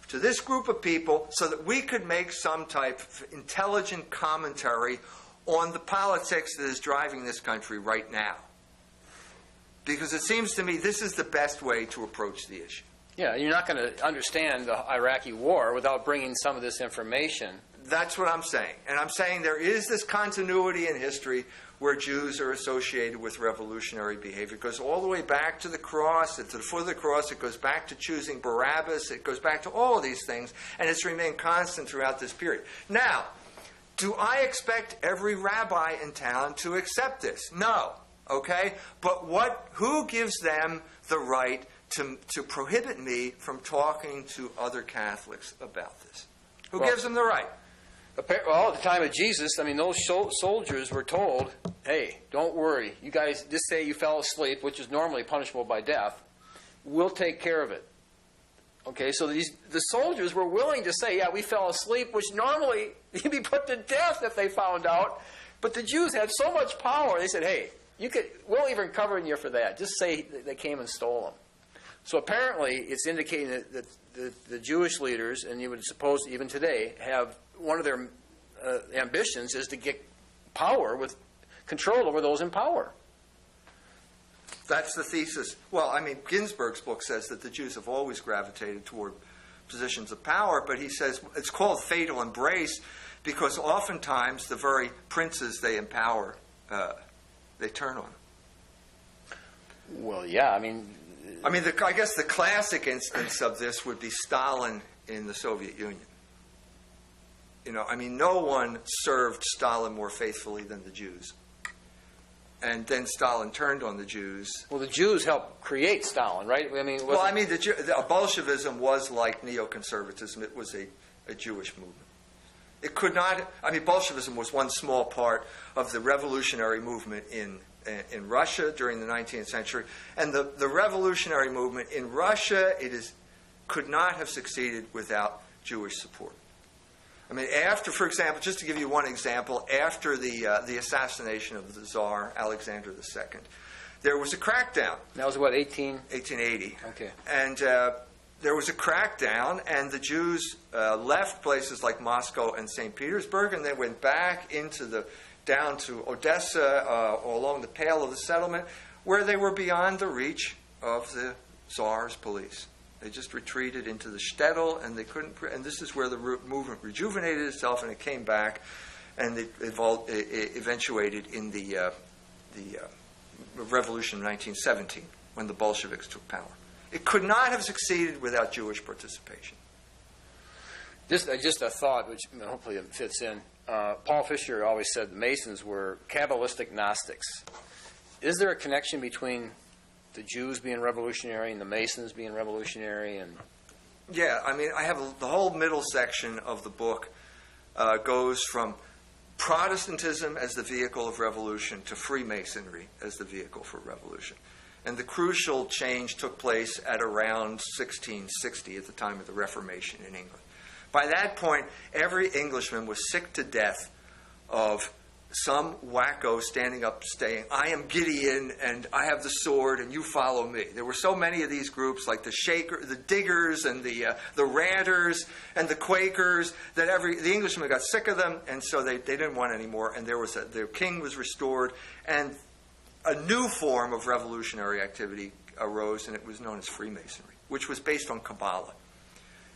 to this group of people so that we could make some type of intelligent commentary on the politics that is driving this country right now. Because it seems to me this is the best way to approach the issue. Yeah, you're not going to understand the Iraqi war without bringing some of this information That's what I'm saying. And I'm saying there is this continuity in history where Jews are associated with revolutionary behavior. It goes all the way back to the cross, and to the foot of the cross. It goes back to choosing Barabbas. It goes back to all of these things, and it's remained constant throughout this period. Now, do I expect every rabbi in town to accept this? No. Okay? But who gives them the right to prohibit me from talking to other Catholics about this? Who gives them the right? Well, at the time of Jesus, I mean, those soldiers were told, hey, don't worry. You guys just say you fell asleep, which is normally punishable by death. We'll take care of it. Okay, so the soldiers were willing to say, yeah, we fell asleep, which normally you'd be put to death if they found out. But the Jews had so much power, they said, hey, we'll even cover you for that. Just say they came and stole them. So apparently, it's indicating that the Jewish leaders, and you would suppose even today, have one of their ambitions is to get power with control over those in power. That's the thesis. Well, I mean, Ginsburg's book says that the Jews have always gravitated toward positions of power, but he says it's called fatal embrace because oftentimes the very princes they empower, they turn on. Well, yeah, I mean, I guess the classic instance of this would be Stalin in the Soviet Union. No one served Stalin more faithfully than the Jews. And then Stalin turned on the Jews. Well, the Jews helped create Stalin, right? The Bolshevism was like neoconservatism. It was a Jewish movement. It could not. Bolshevism was one small part of the revolutionary movement in Russia during the 19th century, and the revolutionary movement in Russia could not have succeeded without Jewish support. After, for example, just to give you one example, after the assassination of the Tsar Alexander II, there was a crackdown. That was what, 1880. Okay. And there was a crackdown, and the Jews left places like Moscow and St. Petersburg, and they went back down to Odessa, along the Pale of the settlement, where they were beyond the reach of the Tsar's police. They just retreated into the shtetl, and they couldn't. And this is where the movement rejuvenated itself, and it came back, and it eventuated in the revolution of 1917 when the Bolsheviks took power. It could not have succeeded without Jewish participation. Just a thought, which hopefully it fits in. Paul Fisher always said the Masons were Kabbalistic Gnostics. Is there a connection between the Jews being revolutionary and the Masons being revolutionary? Yeah, I have the whole middle section of the book goes from Protestantism as the vehicle of revolution to Freemasonry as the vehicle for revolution. And the crucial change took place at around 1660, at the time of the Reformation in England. By that point, every Englishman was sick to death of some wacko standing up saying, I am Gideon, and I have the sword, and you follow me. There were so many of these groups, like the Diggers, and the Ranters, and the Quakers, that the Englishmen got sick of them, and so they didn't want any more, and their king was restored, and a new form of revolutionary activity arose, and it was known as Freemasonry, which was based on Kabbalah.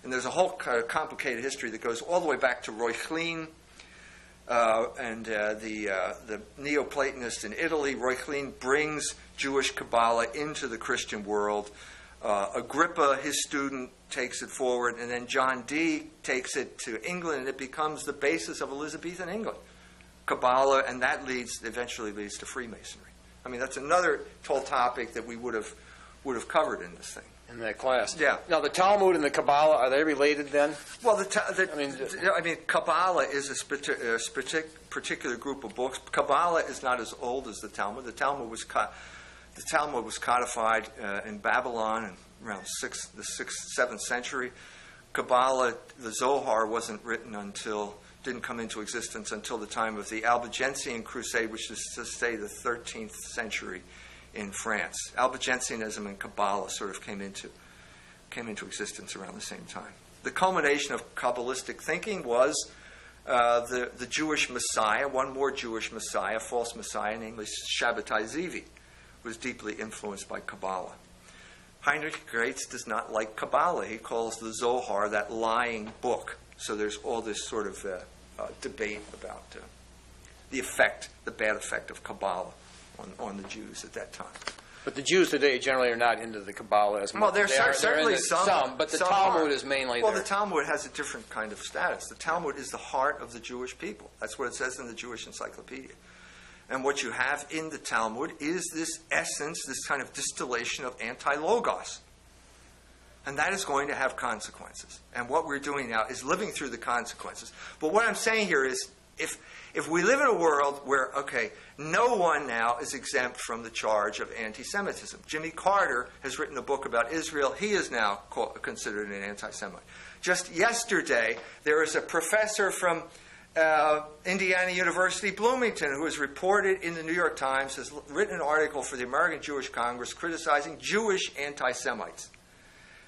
And there's a whole complicated history that goes all the way back to Reuchlin, and the Neoplatonists in Italy. Reuchlin brings Jewish Kabbalah into the Christian world. Agrippa, his student, takes it forward, and then John Dee takes it to England, and it becomes the basis of Elizabethan England. Kabbalah, and that eventually leads to Freemasonry. That's another whole topic that we would have covered in this thing. In that class. Yeah. Now, the Talmud and the Kabbalah, are they related then? Well, Kabbalah is a particular group of books. Kabbalah is not as old as the Talmud. The Talmud was codified in Babylon in around the 6th, 7th century. Kabbalah, the Zohar, didn't come into existence until the time of the Albigensian Crusade, which is to say the 13th century in France. Albigensianism and Kabbalah sort of came into existence around the same time. The culmination of Kabbalistic thinking was the Jewish Messiah, one more Jewish Messiah, false Messiah, namely Shabbatai Zevi, was deeply influenced by Kabbalah. Heinrich Graetz does not like Kabbalah. He calls the Zohar that lying book. So there's all this sort of debate about the bad effect of Kabbalah on the Jews at that time. But the Jews today generally are not into the Kabbalah as much. Well, there's They're certainly into some, but the some Talmud are. is mainly Well, there. the Talmud has a different kind of status. The Talmud is the heart of the Jewish people. That's what it says in the Jewish Encyclopedia. And what you have in the Talmud is this essence, this kind of distillation of anti-logos. And that is going to have consequences. And what we're doing now is living through the consequences. But what I'm saying here is, if we live in a world where, okay, no one now is exempt from the charge of anti-Semitism. Jimmy Carter has written a book about Israel. He is now considered an anti-Semite. Just yesterday, there is a professor from Indiana University, Bloomington, who has reported in the New York Times, has written an article for the American Jewish Congress criticizing Jewish anti-Semites.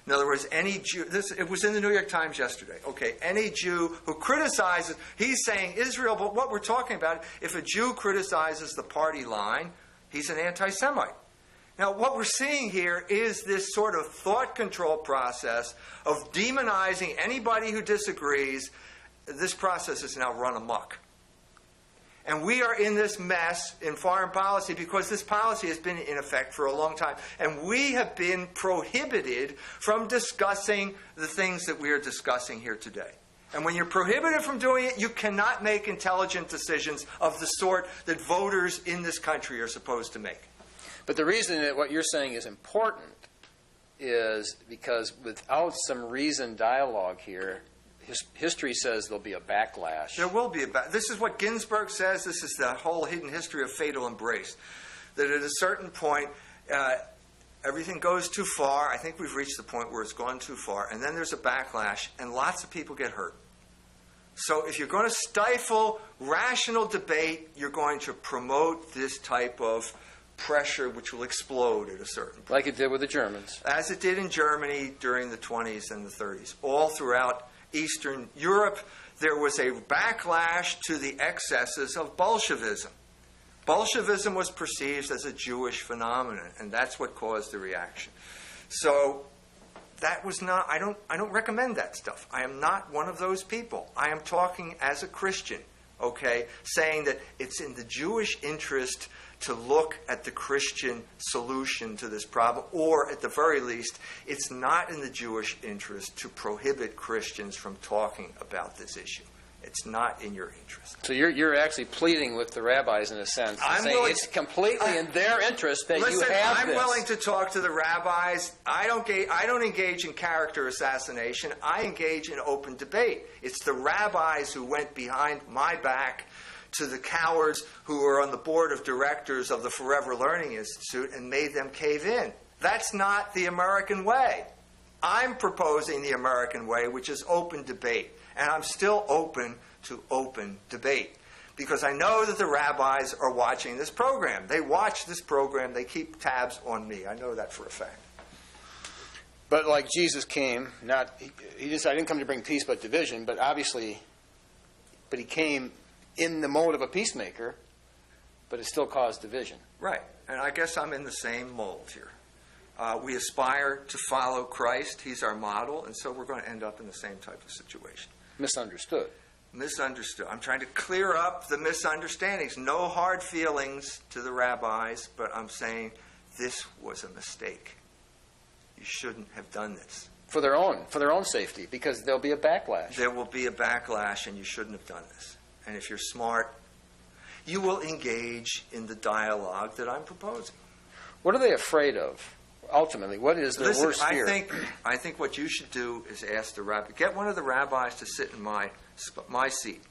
In other words, any Jew, it was in the New York Times yesterday, okay, any Jew who criticizes, he's saying Israel, but what we're talking about, if a Jew criticizes the party line, he's an anti-Semite. Now, what we're seeing here is this sort of thought control process of demonizing anybody who disagrees. This process is now run amok. And we are in this mess in foreign policy because this policy has been in effect for a long time. And we have been prohibited from discussing the things that we are discussing here today. And when you're prohibited from doing it, you cannot make intelligent decisions of the sort that voters in this country are supposed to make. But the reason that what you're saying is important is because without some reasoned dialogue here, history says there'll be a backlash. There will be a backlash. This is what Ginsburg says. This is the whole hidden history of fatal embrace. That at a certain point, everything goes too far. I think we've reached the point where it's gone too far. And then there's a backlash, and lots of people get hurt. So if you're going to stifle rational debate, you're going to promote this type of pressure which will explode at a certain point. Like it did with the Germans. As it did in Germany during the 20s and the 30s. All throughout Eastern Europe, there was a backlash to the excesses of Bolshevism. Bolshevism was perceived as a Jewish phenomenon, and that's what caused the reaction. So that was not, I don't recommend that stuff. I am not one of those people. I am talking as a Christian, okay, saying that it's in the Jewish interest to look at the Christian solution to this problem, or at the very least, it's not in the Jewish interest to prohibit Christians from talking about this issue. It's not in your interest. So you're actually pleading with the rabbis in a sense, and saying it's completely in their interest that you have I'm this. willing to talk to the rabbis. I don't engage in character assassination. I engage in open debate. It's the rabbis who went behind my back to the cowards who were on the board of directors of the Forever Learning Institute and made them cave in. That's not the American way. I'm proposing the American way, which is open debate. And I'm still open to open debate. Because I know that the rabbis are watching this program. They watch this program. They keep tabs on me. I know that for a fact. But like Jesus came, he just, I didn't come to bring peace but division, but obviously, but he came in the mode of a peacemaker, but it still caused division. Right. And I guess I'm in the same mold here. We aspire to follow Christ. He's our model. And so we're going to end up in the same type of situation. Misunderstood. Misunderstood. I'm trying to clear up the misunderstandings. No hard feelings to the rabbis, but I'm saying this was a mistake. You shouldn't have done this. For their own safety, because there'll be a backlash. There will be a backlash, and you shouldn't have done this. And if you're smart, you will engage in the dialogue that I'm proposing. What are they afraid of? Ultimately, what is their worst fear? I think what you should do is ask the rabbi. Get one of the rabbis to sit in my seat,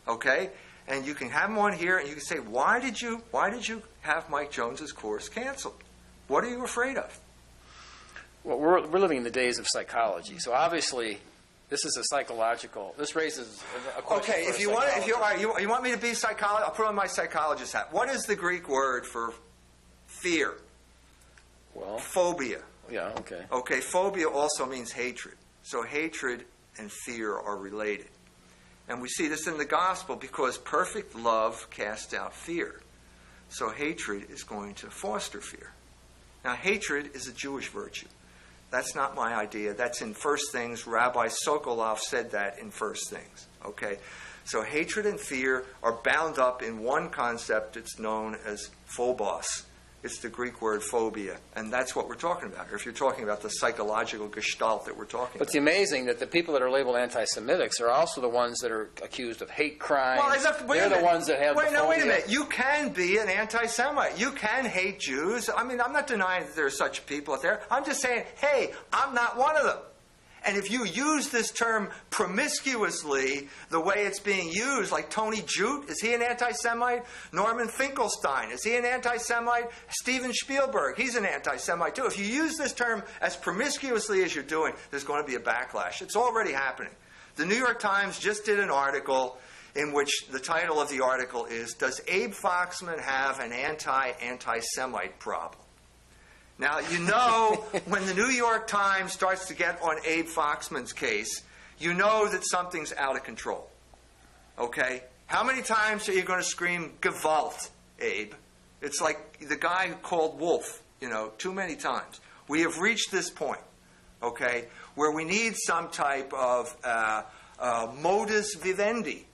okay? And you can have him on here, and you can say, why did you have Mike Jones's course canceled? What are you afraid of? Well, we're living in the days of psychology, so obviously this is a psychological. This raises a question. Okay, if you want me to be psychologist, I'll put on my psychologist hat. What is the Greek word for fear? Well, phobia. Yeah, okay. Okay, phobia also means hatred. So hatred and fear are related. And we see this in the gospel because perfect love casts out fear. So hatred is going to foster fear. Now, hatred is a Jewish virtue. That's not my idea. That's in First Things. Rabbi Sokolov said that in First Things. Okay? So hatred and fear are bound up in one concept that's known as phobos. It's the Greek word phobia, and that's what we're talking about. Or if you're talking about the psychological gestalt that we're talking But it's about. amazing that the people that are labeled anti-Semitics are also the ones that are accused of hate crimes. Well, wait a They're the minute. ones that have Wait, the no, wait a phobia. minute. You can be an anti-Semite. You can hate Jews. I mean, I'm not denying that there are such people out there. I'm just saying, hey, I'm not one of them. And if you use this term promiscuously, the way it's being used, like Tony Jute, is he an anti-Semite? Norman Finkelstein, is he an anti-Semite? Steven Spielberg, he's an anti-Semite too. If you use this term as promiscuously as you're doing, there's going to be a backlash. It's already happening. The New York Times just did an article in which the title of the article is, Does Abe Foxman Have an Anti-Semite Problem? Now, you know, when the New York Times starts to get on Abe Foxman's case, you know that something's out of control. Okay? How many times are you going to scream, Gewalt, Abe? It's like the guy who called Wolf, too many times. We have reached this point, okay, where we need some type of modus vivendi,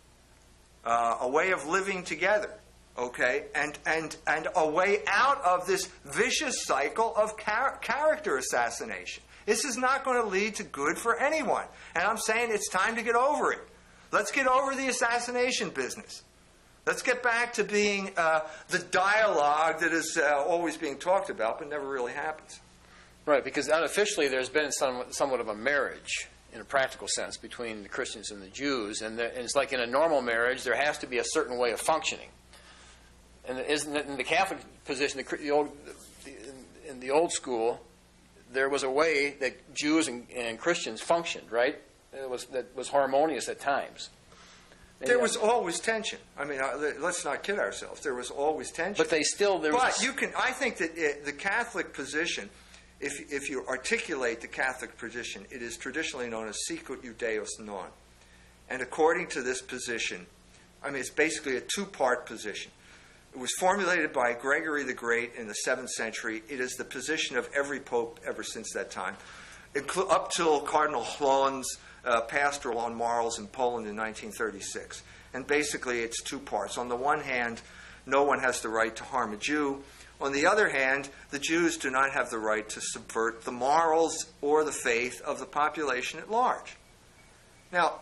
a way of living together. Okay, and a way out of this vicious cycle of character assassination. This is not going to lead to good for anyone. And I'm saying it's time to get over it. Let's get over the assassination business. Let's get back to being the dialogue that is always being talked about but never really happens. Right, because unofficially there's been somewhat of a marriage in a practical sense between the Christians and the Jews. And it's like in a normal marriage, there has to be a certain way of functioning. And isn't it in the Catholic position, in the old school, there was a way that Jews and Christians functioned, right? That was harmonious at times. There was always tension. I mean, let's not kid ourselves. There was always tension. But I think that the Catholic position, if you articulate the Catholic position, it is traditionally known as sicut Judaeus non. And according to this position, I mean, it's basically a two-part position. It was formulated by Gregory the Great in the 7th century. It is the position of every pope ever since that time, up till Cardinal Chlon's pastoral on morals in Poland in 1936. And basically it's two parts. On the one hand, no one has the right to harm a Jew. On the other hand, the Jews do not have the right to subvert the morals or the faith of the population at large. Now,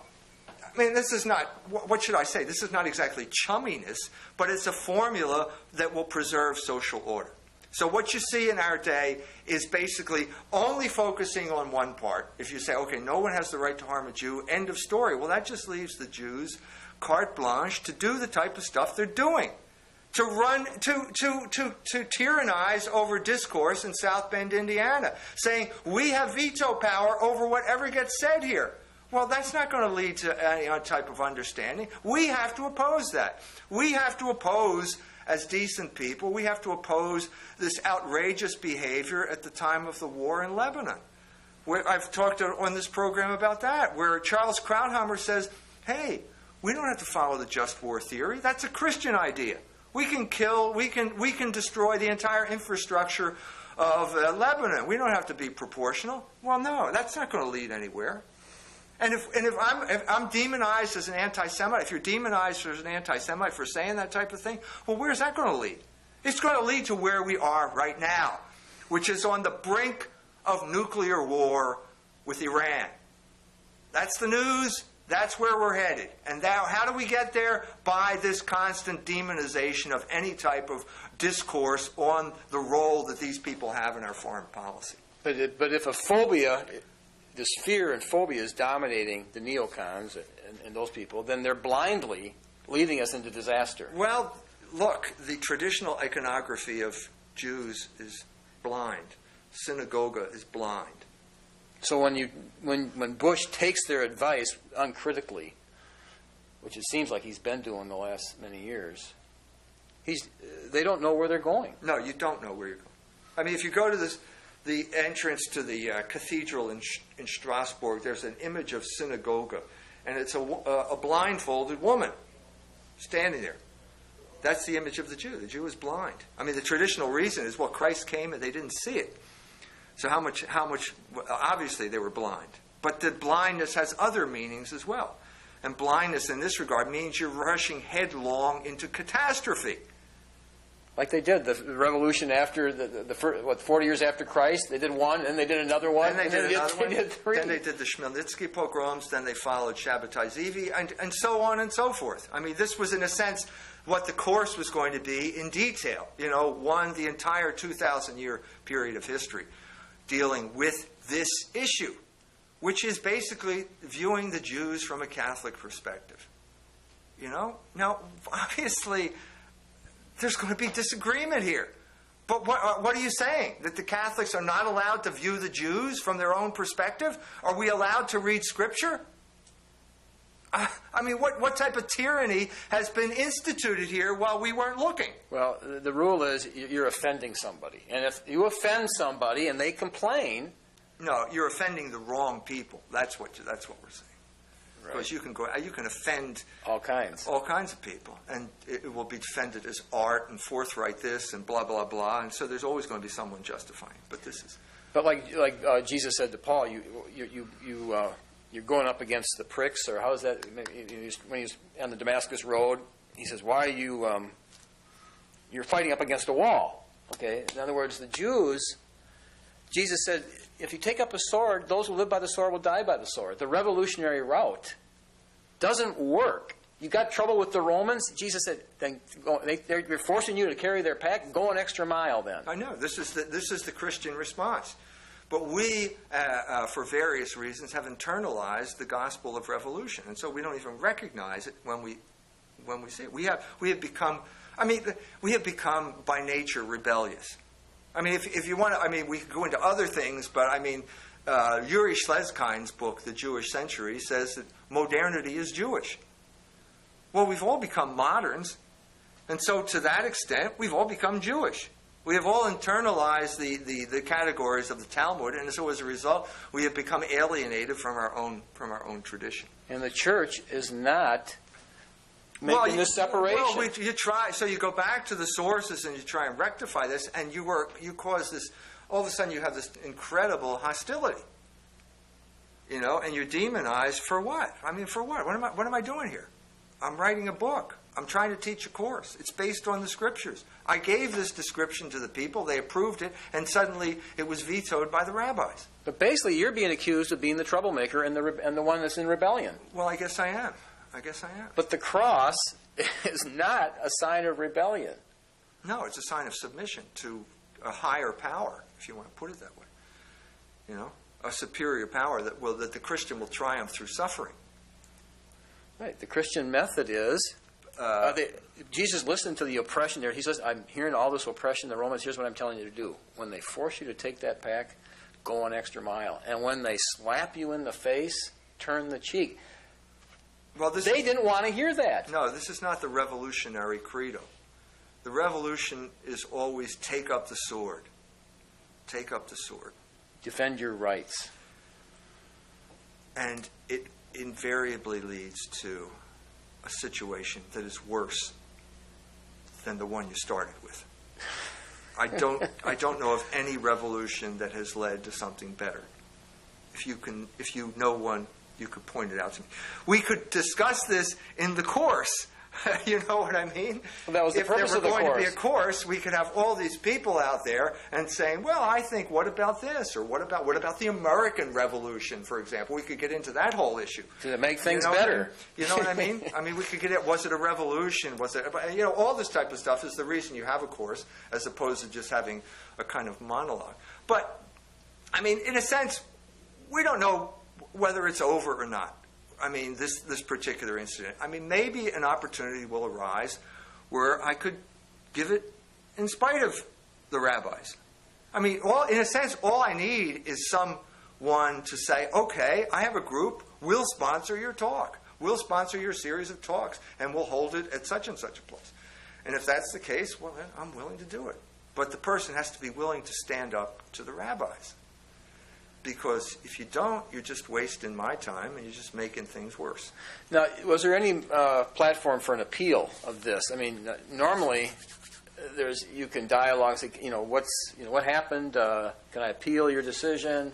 I mean, this is not, what should I say? This is not exactly chumminess, but it's a formula that will preserve social order. So what you see in our day is basically only focusing on one part. If you say, okay, no one has the right to harm a Jew, end of story. Well, that just leaves the Jews carte blanche to do the type of stuff they're doing. To tyrannize over discourse in South Bend, Indiana, saying, we have veto power over whatever gets said here. Well, that's not going to lead to any type of understanding. We have to oppose that. We have to oppose, as decent people, we have to oppose this outrageous behavior at the time of the war in Lebanon. I've talked on this program about that, where Charles Krauthammer says, hey, we don't have to follow the just war theory. That's a Christian idea. We can kill, we can destroy the entire infrastructure of Lebanon. We don't have to be proportional. Well, no, that's not going to lead anywhere. And if I'm demonized as an anti-Semite, if you're demonized as an anti-Semite for saying that type of thing, well, where's that going to lead? It's going to lead to where we are right now, which is on the brink of nuclear war with Iran. That's the news. That's where we're headed. And now, how do we get there? By this constant demonization of any type of discourse on the role that these people have in our foreign policy. But if a phobia, this fear and phobia is dominating the neocons and those people, then they're blindly leading us into disaster. Well, look, the traditional iconography of Jews is blind. Synagogue is blind. So when Bush takes their advice uncritically, which it seems like he's been doing the last many years, they don't know where they're going. No, you don't know where you're going. I mean, if you go to the entrance to the cathedral in Strasbourg, there's an image of synagogue, and it's a blindfolded woman standing there. That's the image of the Jew. The Jew is blind. I mean, the traditional reason is, well, Christ came and they didn't see it. So how much, obviously they were blind. But the blindness has other meanings as well. And blindness in this regard means you're rushing headlong into catastrophe. Like they did the revolution after the 40 years after Christ. They did one, and they did another one, Then they did another one. They did three. Then they did the Khmelnytsky pogroms. Then they followed Shabbatai Zivi, and so on and so forth. I mean, this was, in a sense, what the course was going to be in detail. The entire 2,000-year period of history dealing with this issue, which is basically viewing the Jews from a Catholic perspective. Now, obviously, there's going to be disagreement here. But what are you saying? That the Catholics are not allowed to view the Jews from their own perspective? Are we allowed to read Scripture? I mean, what type of tyranny has been instituted here while we weren't looking? Well, the rule is you're offending somebody. And if you offend somebody and they complain... No, you're offending the wrong people. That's what we're saying. Right. Because you can offend all kinds of people, and it will be defended as art and forthright this and blah blah blah, and so there's always going to be someone justifying. But this is. But like Jesus said to Paul, you're going up against the pricks, or how is that? When he's on the Damascus Road, he says, "Why are you? You're fighting up against a wall." Okay. In other words, the Jews. Jesus said, if you take up a sword, those who live by the sword will die by the sword. The revolutionary route doesn't work. You got trouble with the Romans? Jesus said, then they're forcing you to carry their pack. Go an extra mile then. I know. This is the Christian response. But we, for various reasons, have internalized the gospel of revolution. And so we don't even recognize it when we see it. We have become by nature rebellious. I mean, if you want to, we could go into other things, but Yuri Schleskind's book, The Jewish Century, says that modernity is Jewish. Well, we've all become moderns, and so to that extent, we've all become Jewish. We have all internalized the categories of the Talmud, and so as a result, we have become alienated from our own tradition. And the church is not making this separation. Well, you try. So you go back to the sources and you try and rectify this, and you cause this. All of a sudden, you have this incredible hostility. And you're demonized for what? For what? What am I doing here? I'm writing a book. I'm trying to teach a course. It's based on the Scriptures. I gave this description to the people. They approved it, and suddenly it was vetoed by the rabbis. But basically, you're being accused of being the troublemaker and the one that's in rebellion. Well, I guess I am. But the cross is not a sign of rebellion. No, it's a sign of submission to a higher power, if you want to put it that way. A superior power that the Christian will triumph through suffering. Right. The Christian method is Jesus listened to the oppression there. He says, "I'm hearing all this oppression. The Romans. Here's what I'm telling you to do. When they force you to take that pack, go an extra mile. And when they slap you in the face, turn the cheek." Well, they didn't want to hear that. No, this is not the revolutionary credo. The revolution is always take up the sword. Take up the sword. Defend your rights. And it invariably leads to a situation that is worse than the one you started with. I don't know of any revolution that has led to something better. If you know one, you could point it out to me. We could discuss this in the course. You know what I mean? Well, that was the purpose of the course. If there were going to be a course, we could have all these people out there and saying, well, I think, what about this? Or what about the American Revolution, for example? We could get into that whole issue. To make things better. You know what I mean? We could get it. Was it a revolution? Was it, all this type of stuff is the reason you have a course, as opposed to just having a kind of monologue. But, in a sense, we don't know whether it's over or not. This particular incident. Maybe an opportunity will arise where I could give it in spite of the rabbis. In a sense, all I need is someone to say, okay, I have a group, we'll sponsor your talk. We'll sponsor your series of talks, and we'll hold it at such and such a place. And if that's the case, well, then I'm willing to do it. But the person has to be willing to stand up to the rabbis. Because if you don't, you're just wasting my time and you're just making things worse. Now, was there any platform for an appeal of this? Normally, you can dialogue. Say, what happened? Can I appeal your decision?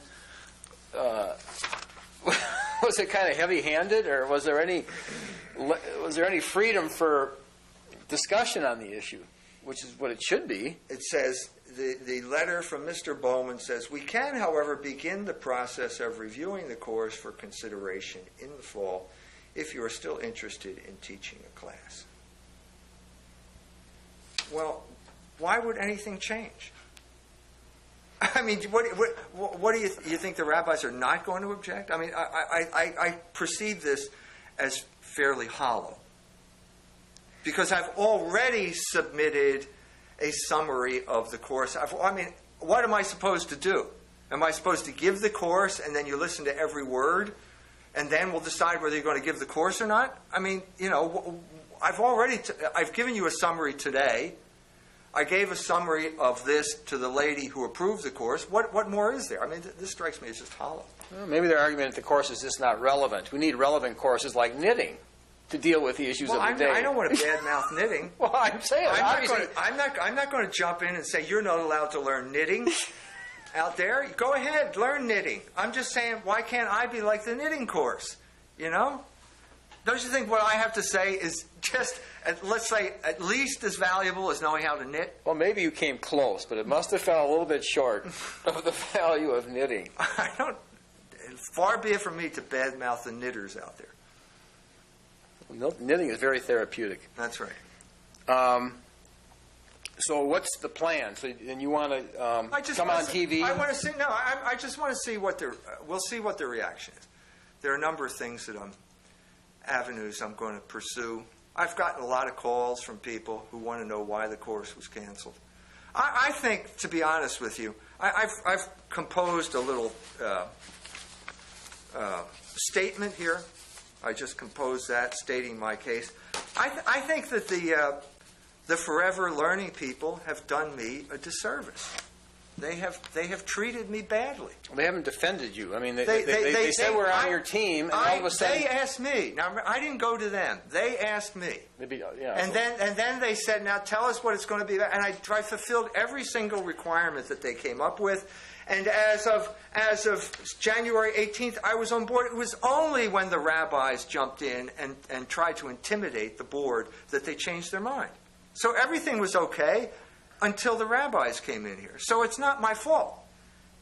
was it kind of heavy-handed, or was there any freedom for discussion on the issue, which is what it should be? It says, the letter from Mr. Bowman says, we can, however, begin the process of reviewing the course for consideration in the fall if you are still interested in teaching a class. Well, why would anything change? I mean, what do you think the rabbis are not going to object? I mean, I perceive this as fairly hollow because I've already submitted a summary of the course. I mean, what am I supposed to do? Am I supposed to give the course and then you listen to every word and then we'll decide whether you're going to give the course or not? I mean, you know, I've given you a summary today. I gave a summary of this to the lady who approved the course. What more is there? I mean, this strikes me as just hollow. Well, maybe their argument that the course is just not relevant. We need relevant courses like knitting to deal with the issues of the day. I don't want to badmouth knitting. Well, I'm saying I'm not going to jump in and say you're not allowed to learn knitting out there. Go ahead, learn knitting. I'm just saying, why can't I be like the knitting course? You know? Don't you think what I have to say is just, let's say, at least as valuable as knowing how to knit? Well, maybe you came close, but it must have fell a little bit short of the value of knitting. I don't. Far be it from me to badmouth the knitters out there. Knitting is very therapeutic. That's right. So what's the plan? So, and you want to come on TV? I want to see. No, I just want to see what their. We'll see what their reaction is. There are a number of things avenues I'm going to pursue. I've gotten a lot of calls from people who want to know why the course was canceled. I think, to be honest with you, I've composed a little statement here. I just composed that stating my case. I think that the Forever Learning people have done me a disservice. They have treated me badly. They haven't defended you. I mean, they said we're on your team, and all of a sudden they asked me. Now, I didn't go to them. They asked me. Maybe, yeah. And then they said, "Now tell us what it's going to be." And I fulfilled every single requirement that they came up with. And as of January 18th, I was on board. It was only when the rabbis jumped in and tried to intimidate the board that they changed their mind. So everything was okay until the rabbis came in here. So it's not my fault.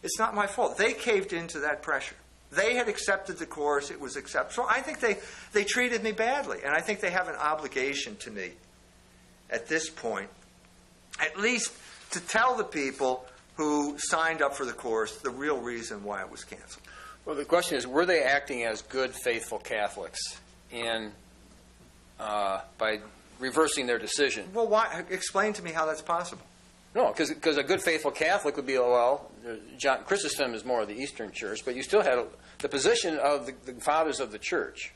It's not my fault. They caved into that pressure. They had accepted the course. It was acceptable. So I think they treated me badly, and I think they have an obligation to me at this point, at least to tell the people who signed up for the course the real reason why it was canceled. Well, the question is, were they acting as good, faithful Catholics by reversing their decision? Well, why? Explain to me how that's possible. No, because a good, faithful Catholic would be, well, John Chrysostom is more of the Eastern Church, but you still had the position of the fathers of the Church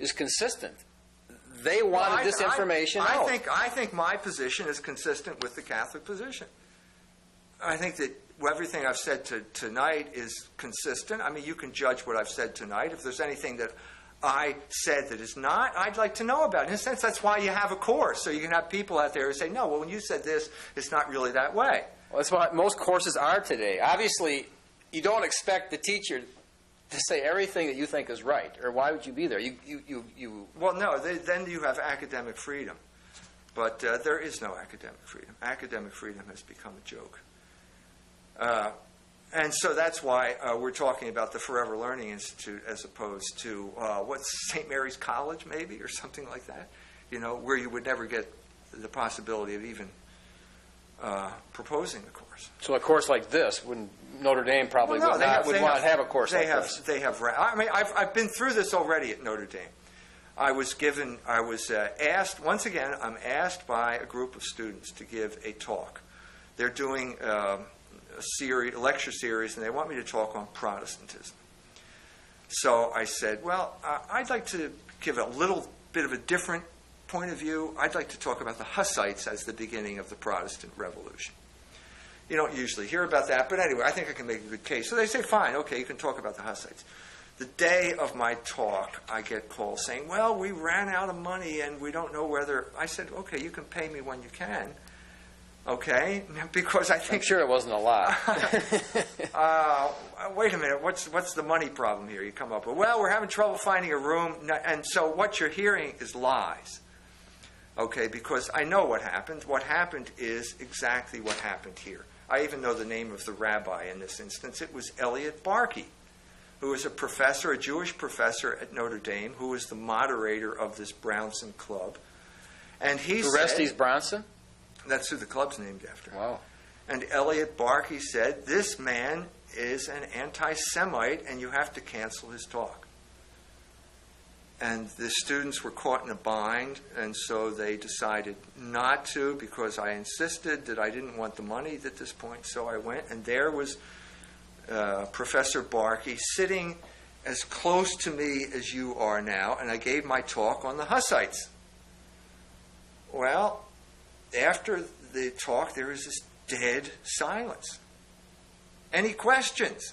is consistent. They wanted this information out. I think my position is consistent with the Catholic position. I think that everything I've said tonight is consistent. I mean, you can judge what I've said tonight. If there's anything that I said that is not, I'd like to know about it. In a sense, that's why you have a course, so you can have people out there who say, no, well, when you said this, it's not really that way. Well, that's what most courses are today. Obviously, you don't expect the teacher to say everything that you think is right, or why would you be there? Well, no, then you have academic freedom. But there is no academic freedom. Academic freedom has become a joke. And so that's why we're talking about the Forever Learning Institute as opposed to, what's St. Mary's College, maybe, or something like that, you know, where you would never get the possibility of even proposing a course. So a course like this, Notre Dame probably would not have a course like this. They have. I mean, I've been through this already at Notre Dame. I was asked, once again, I'm asked by a group of students to give a talk. They're doing a lecture series, and they want me to talk on Protestantism. So I said, well, I'd like to give a little bit of a different point of view. I'd like to talk about the Hussites as the beginning of the Protestant Revolution. You don't usually hear about that, but anyway, I think I can make a good case. So they say, fine, okay, you can talk about the Hussites. The day of my talk, I get calls saying, well, we ran out of money and we don't know whether... I said, okay, you can pay me when you can. Okay? Because I I'm think sure it wasn't a lot. wait a minute, what's the money problem here you come up with? Well, we're having trouble finding a room, and so what you're hearing is lies. Okay, because I know what happened. What happened is exactly what happened here. I even know the name of the rabbi in this instance. It was Elliot Barkey, who was a professor, a Jewish professor at Notre Dame, who was the moderator of this Brownson Club. And he said... Orestes Bronson? That's who the club's named after. Wow. And Elliot Barkey said, this man is an anti-Semite and you have to cancel his talk. And the students were caught in a bind, and so they decided not to because I insisted that I didn't want the money at this point. So I went, and there was Professor Barkey sitting as close to me as you are now, and I gave my talk on the Hussites. Well, after the talk, there was this dead silence. Any questions?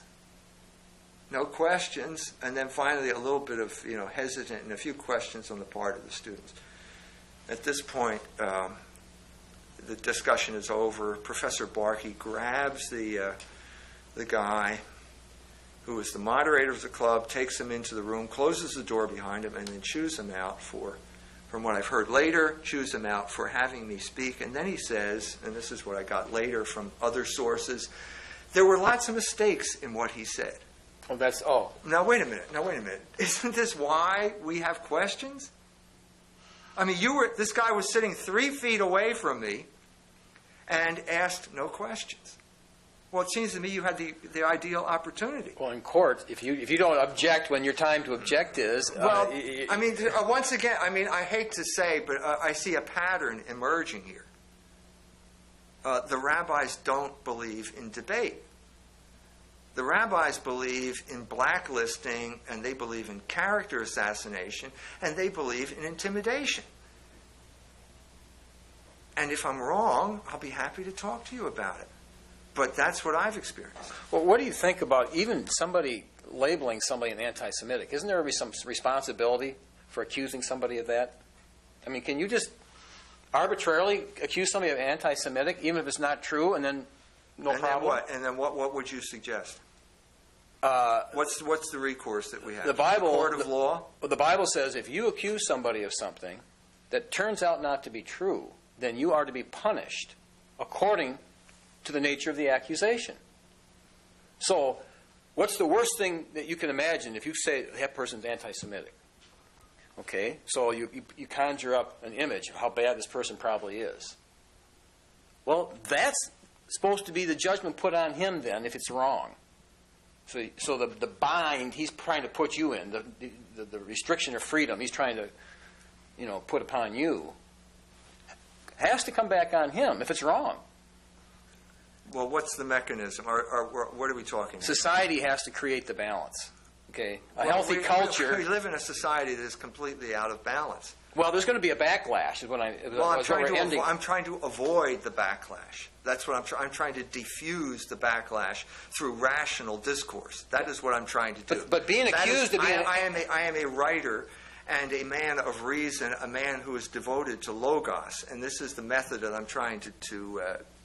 No questions. And then finally a little bit of, hesitant and a few questions on the part of the students. At this point, the discussion is over. Professor Barkey grabs the guy who is the moderator of the club, takes him into the room, closes the door behind him, and then chews him out for, from what I've heard later, chews him out for having me speak. And then he says, and this is what I got later from other sources, there were lots of mistakes in what he said. Now wait a minute. Isn't this why we have questions? I mean, this guy was sitting 3 feet away from me and asked no questions. Well, it seems to me you had the ideal opportunity. Well, in court, if you don't object when your time to object is... once again, I hate to say, but I see a pattern emerging here. The rabbis don't believe in debate. The rabbis believe in blacklisting, and they believe in character assassination, and they believe in intimidation. And if I'm wrong, I'll be happy to talk to you about it. But that's what I've experienced. Well, what do you think about even somebody labeling somebody an anti-Semitic? Isn't there some responsibility for accusing somebody of that? I mean, can you just arbitrarily accuse somebody of anti-Semitic, even if it's not true, and then no problem? And then what would you suggest? What's the recourse that we have? The Bible, court of law? Well, the Bible says if you accuse somebody of something that turns out not to be true, then you are to be punished according to the nature of the accusation. So, what's the worst thing that you can imagine if you say that person's anti-Semitic? Okay, so you conjure up an image of how bad this person probably is. Well, that's supposed to be the judgment put on him then if it's wrong. So the bind he's trying to put you in, the restriction of freedom he's trying to, put upon you, has to come back on him if it's wrong. Well, what's the mechanism? Or what are we talking about? Society has to create the balance. Okay, healthy culture. We live in a society that is completely out of balance. Well, there's going to be a backlash. I'm trying to avoid the backlash. That's what I'm trying to diffuse the backlash through rational discourse. That is what I'm trying to do. But being accused of being... I am a writer and a man of reason, a man who is devoted to logos, and this is the method that I'm trying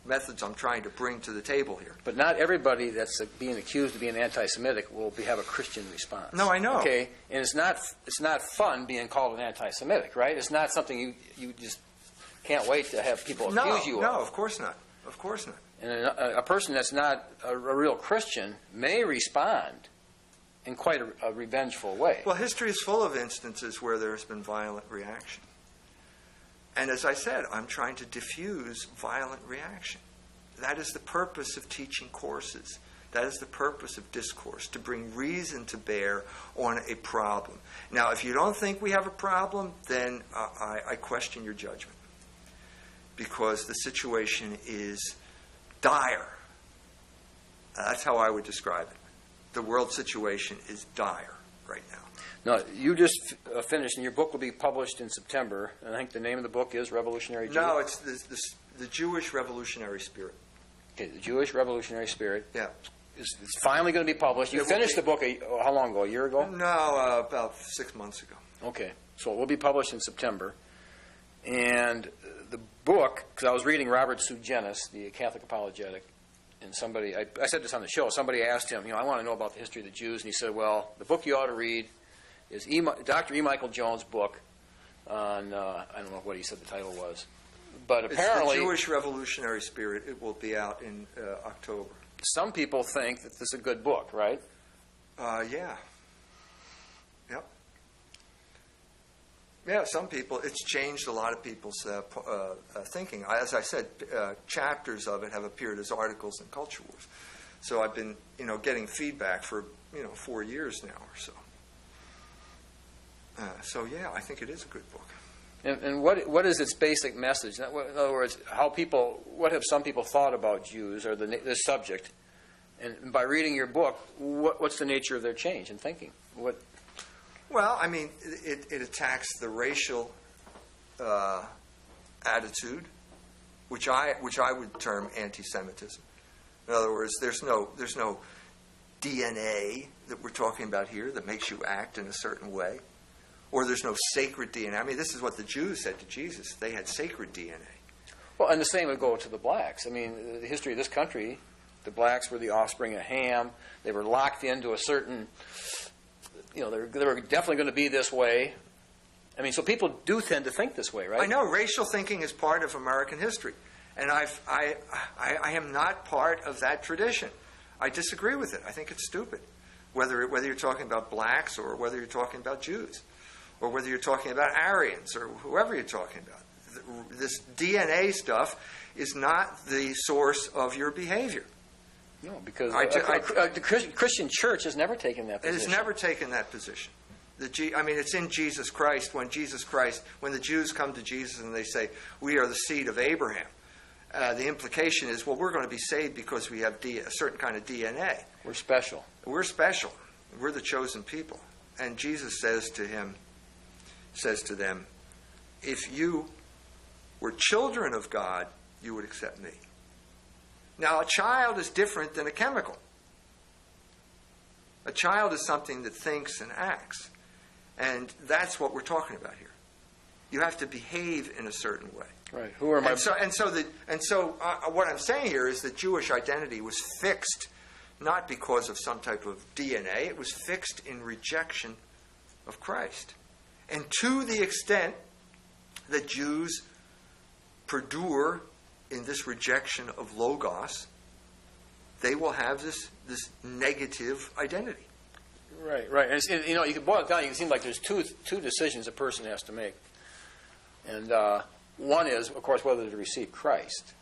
methods I'm trying to bring to the table here. But not everybody that's being accused of being anti-Semitic will have a Christian response. No, I know. Okay, and it's not fun being called an anti-Semitic, right? It's not something you just can't wait to have people accuse you of. No, of course not. Of course not. And a person that's not a real Christian may respond in quite a revengeful way. Well, history is full of instances where there has been violent reaction. And as I said, I'm trying to diffuse violent reaction. That is the purpose of teaching courses. That is the purpose of discourse, to bring reason to bear on a problem. Now, if you don't think we have a problem, then I question your judgment. Because the situation is dire. That's how I would describe it. The world situation is dire right now. No, you just finished, and your book will be published in September. And I think the name of the book is Revolutionary Jew. No, it's the Jewish Revolutionary Spirit. Okay, the Jewish Revolutionary Spirit. Yeah. It's finally going to be published. You finished the book how long ago? A year ago? No, about 6 months ago. Okay, so it will be published in September. And the book, because I was reading Robert Sougenis, the Catholic apologetic, and somebody, I said this on the show, somebody asked him, I want to know about the history of the Jews, and he said, well, the book you ought to read is Dr. E. Michael Jones' book on, I don't know what he said the title was, but apparently... It's the Jewish Revolutionary Spirit. It will be out in October. Some people think that this is a good book, right? Yeah. Yep. Yeah, some people, it's changed a lot of people's thinking. As I said, chapters of it have appeared as articles in Culture Wars. So I've been, getting feedback for, 4 years now or so. So yeah, I think it is a good book. And what is its basic message? In other words, what have some people thought about Jews or this subject? And by reading your book, what's the nature of their change in thinking? Well, I mean, it attacks the racial attitude, which I would term anti-Semitism. In other words, there's no DNA that we're talking about here that makes you act in a certain way, or there's no sacred DNA. I mean, this is what the Jews said to Jesus. They had sacred DNA. Well, and the same would go to the blacks. I mean, the history of this country, the blacks were the offspring of Ham. They were locked into a certain... they were definitely going to be this way. I mean, so people do tend to think this way, right? I know racial thinking is part of American history, and I am not part of that tradition. I disagree with it. I think it's stupid, whether you're talking about blacks or whether you're talking about Jews, or whether you're talking about Aryans or whoever you're talking about. This DNA stuff is not the source of your behavior. No, because the Christian church has never taken that position. It has never taken that position. It's in Jesus Christ. When the Jews come to Jesus and they say, we are the seed of Abraham, the implication is, well, we're going to be saved because we have a certain kind of DNA. We're special. We're special. We're the chosen people. And Jesus says to them, if you were children of God, you would accept me. Now, a child is different than a chemical. A child is something that thinks and acts. And that's what we're talking about here. You have to behave in a certain way. Right. Who are my... So what I'm saying here is that Jewish identity was fixed not because of some type of DNA. It was fixed in rejection of Christ. And to the extent that Jews perdure in this rejection of Logos, they will have this negative identity. Right. And you can boil it down. You can seem like there's two decisions a person has to make, and one is, of course, whether to receive Christ.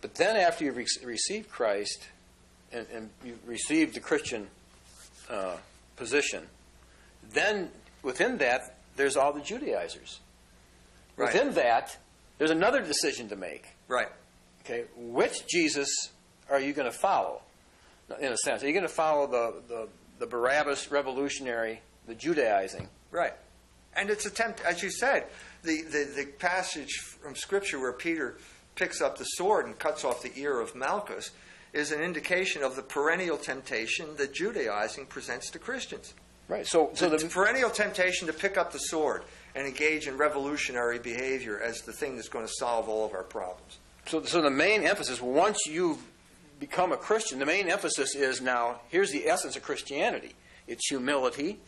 But then, after you've received Christ and you've received the Christian position, then within that there's all the Judaizers. Right. Within that, there's another decision to make. Right. Okay, which Jesus are you going to follow? In a sense, are you going to follow the Barabbas revolutionary, the Judaizing? Right. And it's attempt, as you said, the passage from Scripture where Peter picks up the sword and cuts off the ear of Malchus is an indication of the perennial temptation that Judaizing presents to Christians. Right. So the perennial temptation to pick up the sword and engage in revolutionary behavior as the thing that's going to solve all of our problems. So the main emphasis, once you've become a Christian, the main emphasis is now, here's the essence of Christianity. It's humility.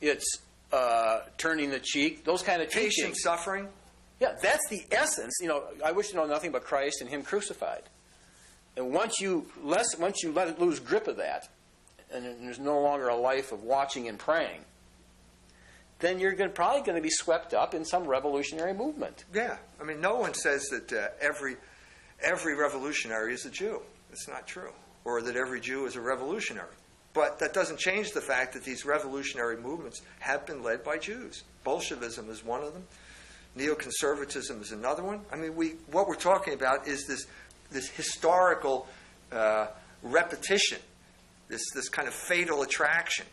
It's turning the cheek. Those kind of teachings. Patient suffering. Yeah, that's the essence. I wish to know nothing but Christ and Him crucified. And once you let lose grip of that, and there's no longer a life of watching and praying, then you're probably going to be swept up in some revolutionary movement. Yeah. I mean, no one says that every revolutionary is a Jew. It's not true. Or that every Jew is a revolutionary. But that doesn't change the fact that these revolutionary movements have been led by Jews. Bolshevism is one of them. Neoconservatism is another one. I mean, what we're talking about is this historical repetition, this kind of fatal attraction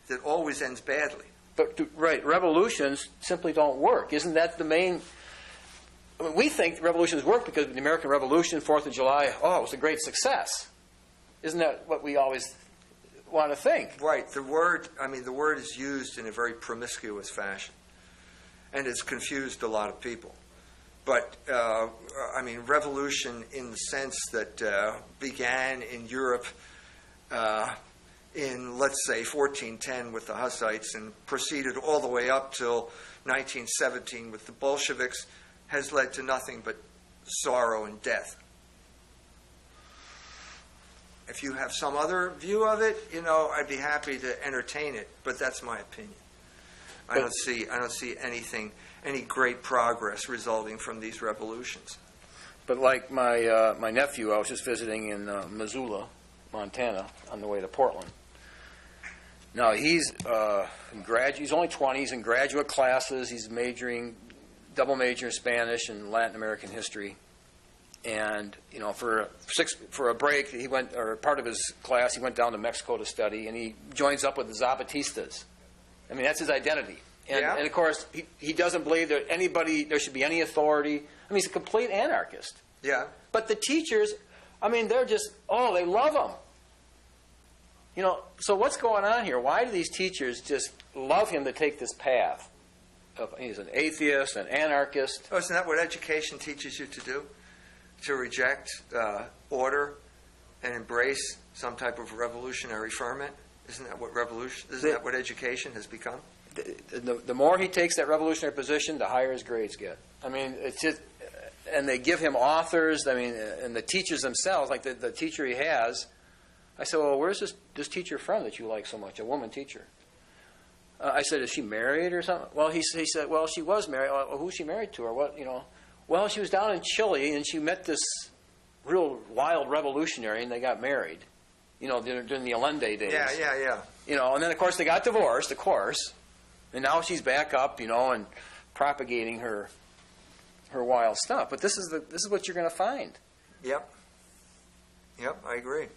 that always ends badly. But revolutions simply don't work. Isn't that the main? I mean, we think revolutions work because of the American Revolution, 4th of July. It was a great success. Isn't that what we always want to think? Right. The word is used in a very promiscuous fashion, and it's confused a lot of people. But, I mean, revolution in the sense that began in Europe in, let's say, 1410 with the Hussites and proceeded all the way up till 1917 with the Bolsheviks, has led to nothing but sorrow and death. If you have some other view of it, I'd be happy to entertain it, but that's my opinion. I don't see any great progress resulting from these revolutions. But like my nephew, I was just visiting in Missoula, Montana, on the way to Portland. Now he's he's only 20. He's in graduate classes. He's double major in Spanish and Latin American history. And for a break, he went, or part of his class, he went down to Mexico to study, and he joins up with the Zapatistas. I mean, that's his identity. And, Yeah. and of course, he doesn't believe that there should be any authority. I mean, he's a complete anarchist. Yeah. But the teachers, I mean, they're just, they love him. So what's going on here? Why do these teachers just love him to take this path? He's an atheist, an anarchist. Oh, isn't that what education teaches you to do? To reject order and embrace some type of revolutionary ferment? Isn't that what education has become? The more he takes that revolutionary position, the higher his grades get. I mean, it's just, and they give him authors. I mean, and the teachers themselves, like the teacher he has. I said, well, where's this teacher from that you like so much? A woman teacher. I said, is she married or something? Well, he said, well, she was married. Well, who's she married to, or what? Well, she was down in Chile, and she met this real wild revolutionary, and they got married. During the Allende days. Yeah. And then of course they got divorced, of course, and now she's back up, and propagating her wild stuff. But this is what you're going to find. Yep, I agree.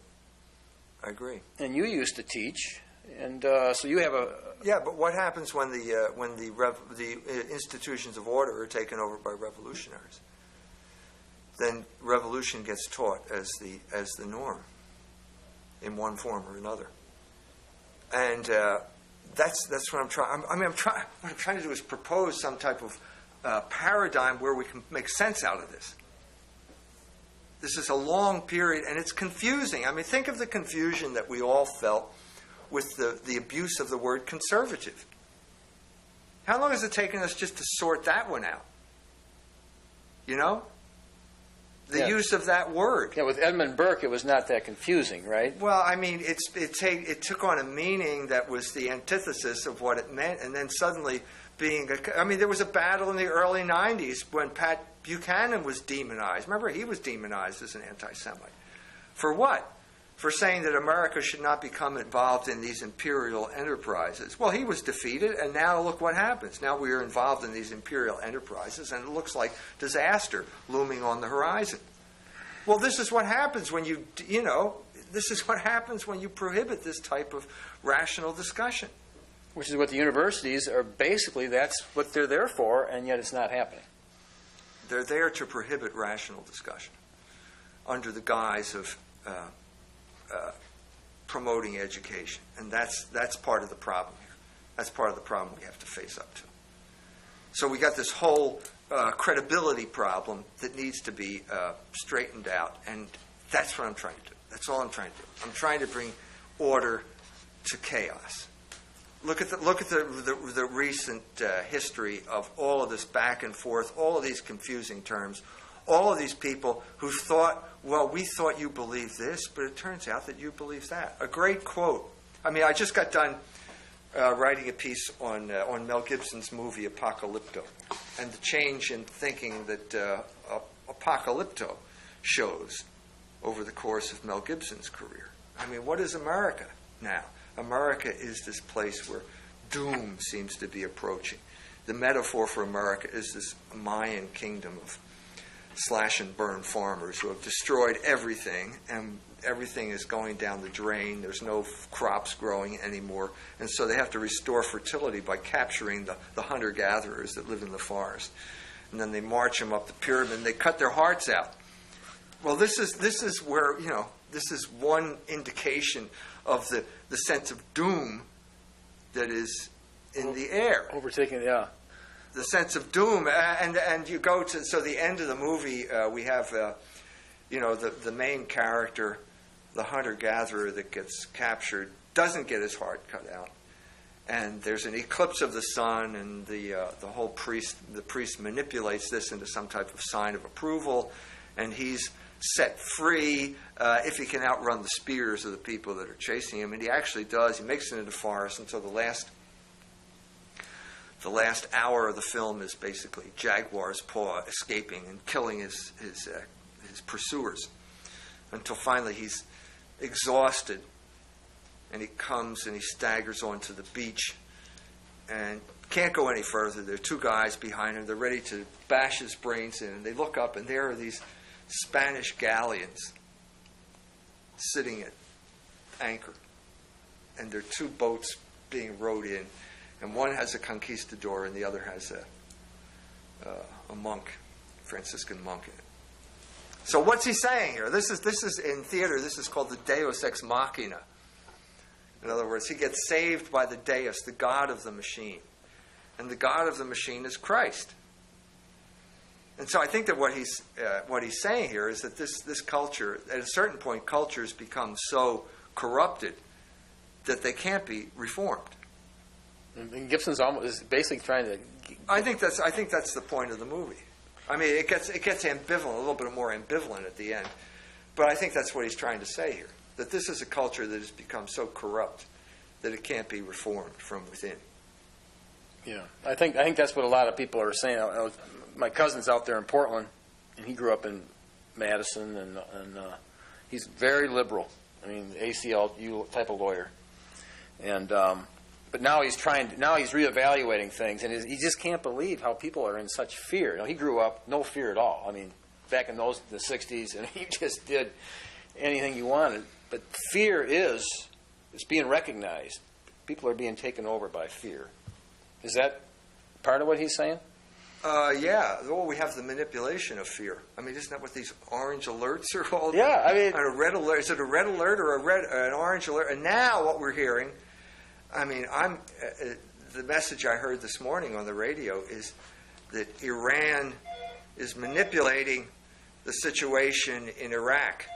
And you used to teach, and so you have a. Yeah, but what happens when the institutions of order are taken over by revolutionaries? Then revolution gets taught as the norm, in one form or another. And that's what I'm trying. What I'm trying to do is propose some type of paradigm where we can make sense out of this. This is a long period, and it's confusing. I mean, think of the confusion that we all felt with the abuse of the word conservative. How long has it taken us just to sort that one out? The use of that word. Yeah, with Edmund Burke, it was not that confusing, right? Well, I mean, it took on a meaning that was the antithesis of what it meant, and then suddenly there was a battle in the early 90s when Pat Buchanan was demonized. Remember, he was demonized as an anti-Semite. For what? For saying that America should not become involved in these imperial enterprises. Well, he was defeated, and now look what happens. Now we are involved in these imperial enterprises, and it looks like disaster looming on the horizon. Well, this is what happens when this is what happens when you prohibit this type of rational discussion. Which is what the universities are basically, that's what they're there for, and yet it's not happening. They're there to prohibit rational discussion under the guise of promoting education. And that's part of the problem here. That's part of the problem we have to face up to. So we got this whole credibility problem that needs to be straightened out, and that's what I'm trying to do. That's all I'm trying to do. I'm trying to bring order to chaos. Look at the recent history of all of this back and forth, all of these confusing terms, all of these people who thought, well, we thought you believed this, but it turns out that you believe that. A great quote. I mean, I just got done writing a piece on Mel Gibson's movie Apocalypto and the change in thinking that Apocalypto shows over the course of Mel Gibson's career. I mean, what is America now? America is this place where doom seems to be approaching. The metaphor for America is this Mayan kingdom of slash-and-burn farmers who have destroyed everything, and everything is going down the drain. There's no crops growing anymore, and so they have to restore fertility by capturing the hunter-gatherers that live in the forest. And then they march them up the pyramid, and they cut their hearts out. Well, this is where, this is one indication of the sense of doom that is in the air. Overtaking, yeah. the sense of doom, and you go to the end of the movie. We have the main character, the hunter-gatherer that gets captured, doesn't get his heart cut out, and there's an eclipse of the sun, and the priest manipulates this into some type of sign of approval, and he's set free if he can outrun the spears of the people that are chasing him, and he actually does. He makes it into the forest until the last hour of the film is basically Jaguar's paw escaping and killing his pursuers, until finally he's exhausted, and he comes and he staggers onto the beach and can't go any further. There are two guys behind him. They're ready to bash his brains in, and they look up, and there are these Spanish galleons sitting at anchor, and there are two boats being rowed in, and one has a conquistador and the other has a monk, Franciscan monk in it. So what's he saying here? This is in theater. This is called the Deus ex machina. In other words, he gets saved by the Deus, the God of the machine, and the God of the machine is Christ. And so I think that what he's saying here is that this culture, at a certain point, cultures become so corrupted that they can't be reformed. And Gibson's is basically trying to. I think that's the point of the movie. I mean, it gets ambivalent, a little bit more ambivalent at the end, but I think that's what he's trying to say here. That this is a culture that has become so corrupt that it can't be reformed from within. Yeah, I think that's what a lot of people are saying. My cousin's out there in Portland, and he grew up in Madison, and he's very liberal. I mean, ACLU type of lawyer, and but now he's reevaluating things, and he just can't believe how people are in such fear. You know, he grew up no fear at all. I mean, back in the '60s, and he just did anything he wanted. But fear it's being recognized. People are being taken over by fear. Is that part of what he's saying? Yeah. Well, we have the manipulation of fear. I mean, isn't that what these orange alerts are all? Yeah, I mean, a red alert. Is it a red alert or an orange alert? And now what we're hearing, I mean, the message I heard this morning on the radio is that Iran is manipulating the situation in Iraq,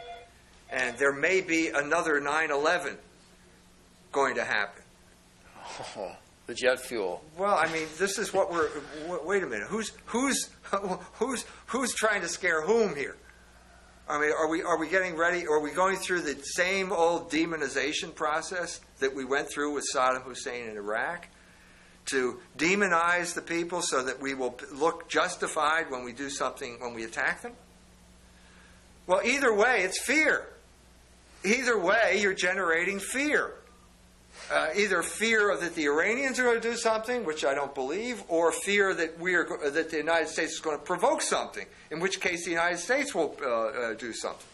and there may be another 9/11 going to happen. Oh, the jet fuel. Well, I mean, this is what we're. Wait a minute. Who's trying to scare whom here? I mean, are we getting ready? Are we going through the same old demonization process that we went through with Saddam Hussein in Iraq, to demonize the people so that we will look justified when we do something, when we attack them? Well, either way, it's fear. Either way, you're generating fear. Either fear that the Iranians are going to do something, which I don't believe, or fear that that the United States is going to provoke something, in which case the United States will do something,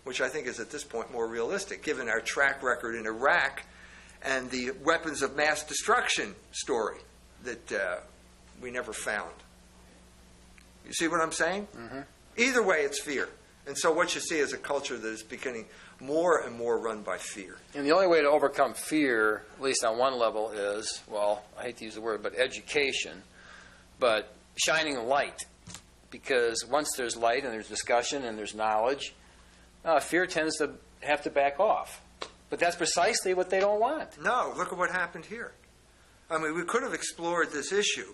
which I think is at this point more realistic, given our track record in Iraq and the weapons of mass destruction story that we never found. You see what I'm saying? Mm-hmm. Either way, it's fear. And so what you see is a culture that is becoming more and more run by fear. And the only way to overcome fear, at least on one level, is, well, I hate to use the word, but education, but shining light. Because once there's light and there's discussion and there's knowledge, fear tends to have to back off. But that's precisely what they don't want. No, look at what happened here. I mean, we could have explored this issue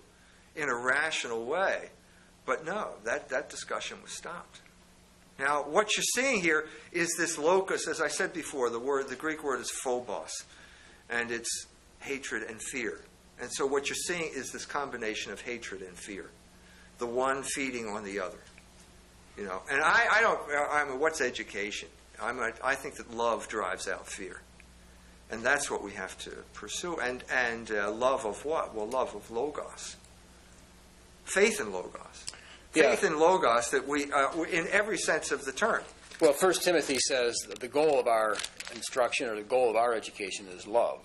in a rational way, but no, that discussion was stopped. Now, what you're seeing here is this locus, as I said before, the Greek word is phobos, and it's hatred and fear. And so what you're seeing is this combination of hatred and fear, the one feeding on the other. You know, and I mean, what's education? I think that love drives out fear, and that's what we have to pursue. And love of what? Well, love of logos, faith in logos. Faith in logos that we, in every sense of the term. Well, 1 Timothy says that the goal of our instruction or the goal of our education is love,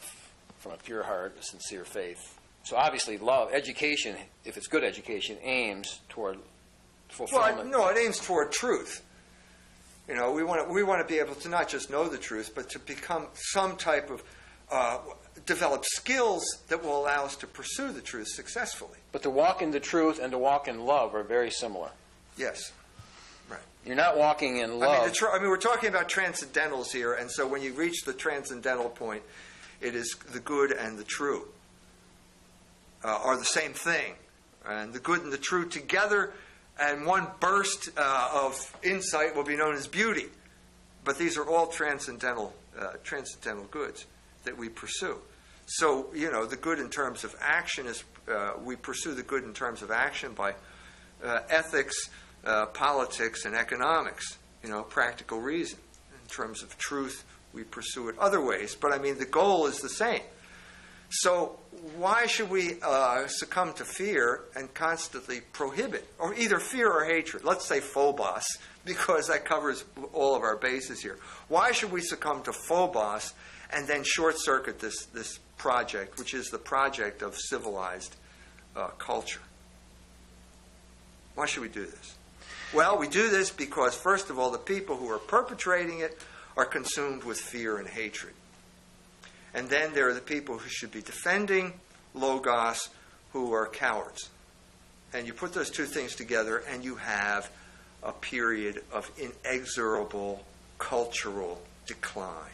from a pure heart, a sincere faith. So obviously love, education, if it's good education, aims toward fulfillment. Well, no, it aims toward truth. You know, we want to be able to not just know the truth, but to become some type develop skills that will allow us to pursue the truth successfully. But to walk in the truth and to walk in love are very similar. Yes. Right. You're not walking in love. I mean, we're talking about transcendentals here, and so when you reach the transcendental point, it is the good and the true are the same thing. And the good and the true together, and one burst of insight will be known as beauty. But these are all transcendental goods that we pursue. So, the good in terms of action is, we pursue the good in terms of action by ethics, politics, and economics, practical reason. In terms of truth, we pursue it other ways. But, I mean, the goal is the same. So why should we succumb to fear and constantly prohibit, or either fear or hatred? Let's say phobos, because that covers all of our bases here. Why should we succumb to phobos and then short-circuit this project, which is the project of civilized culture? Why should we do this? Well, we do this because, first of all, the people who are perpetrating it are consumed with fear and hatred. And then there are the people who should be defending Logos, who are cowards. And you put those two things together, and you have a period of inexorable cultural decline.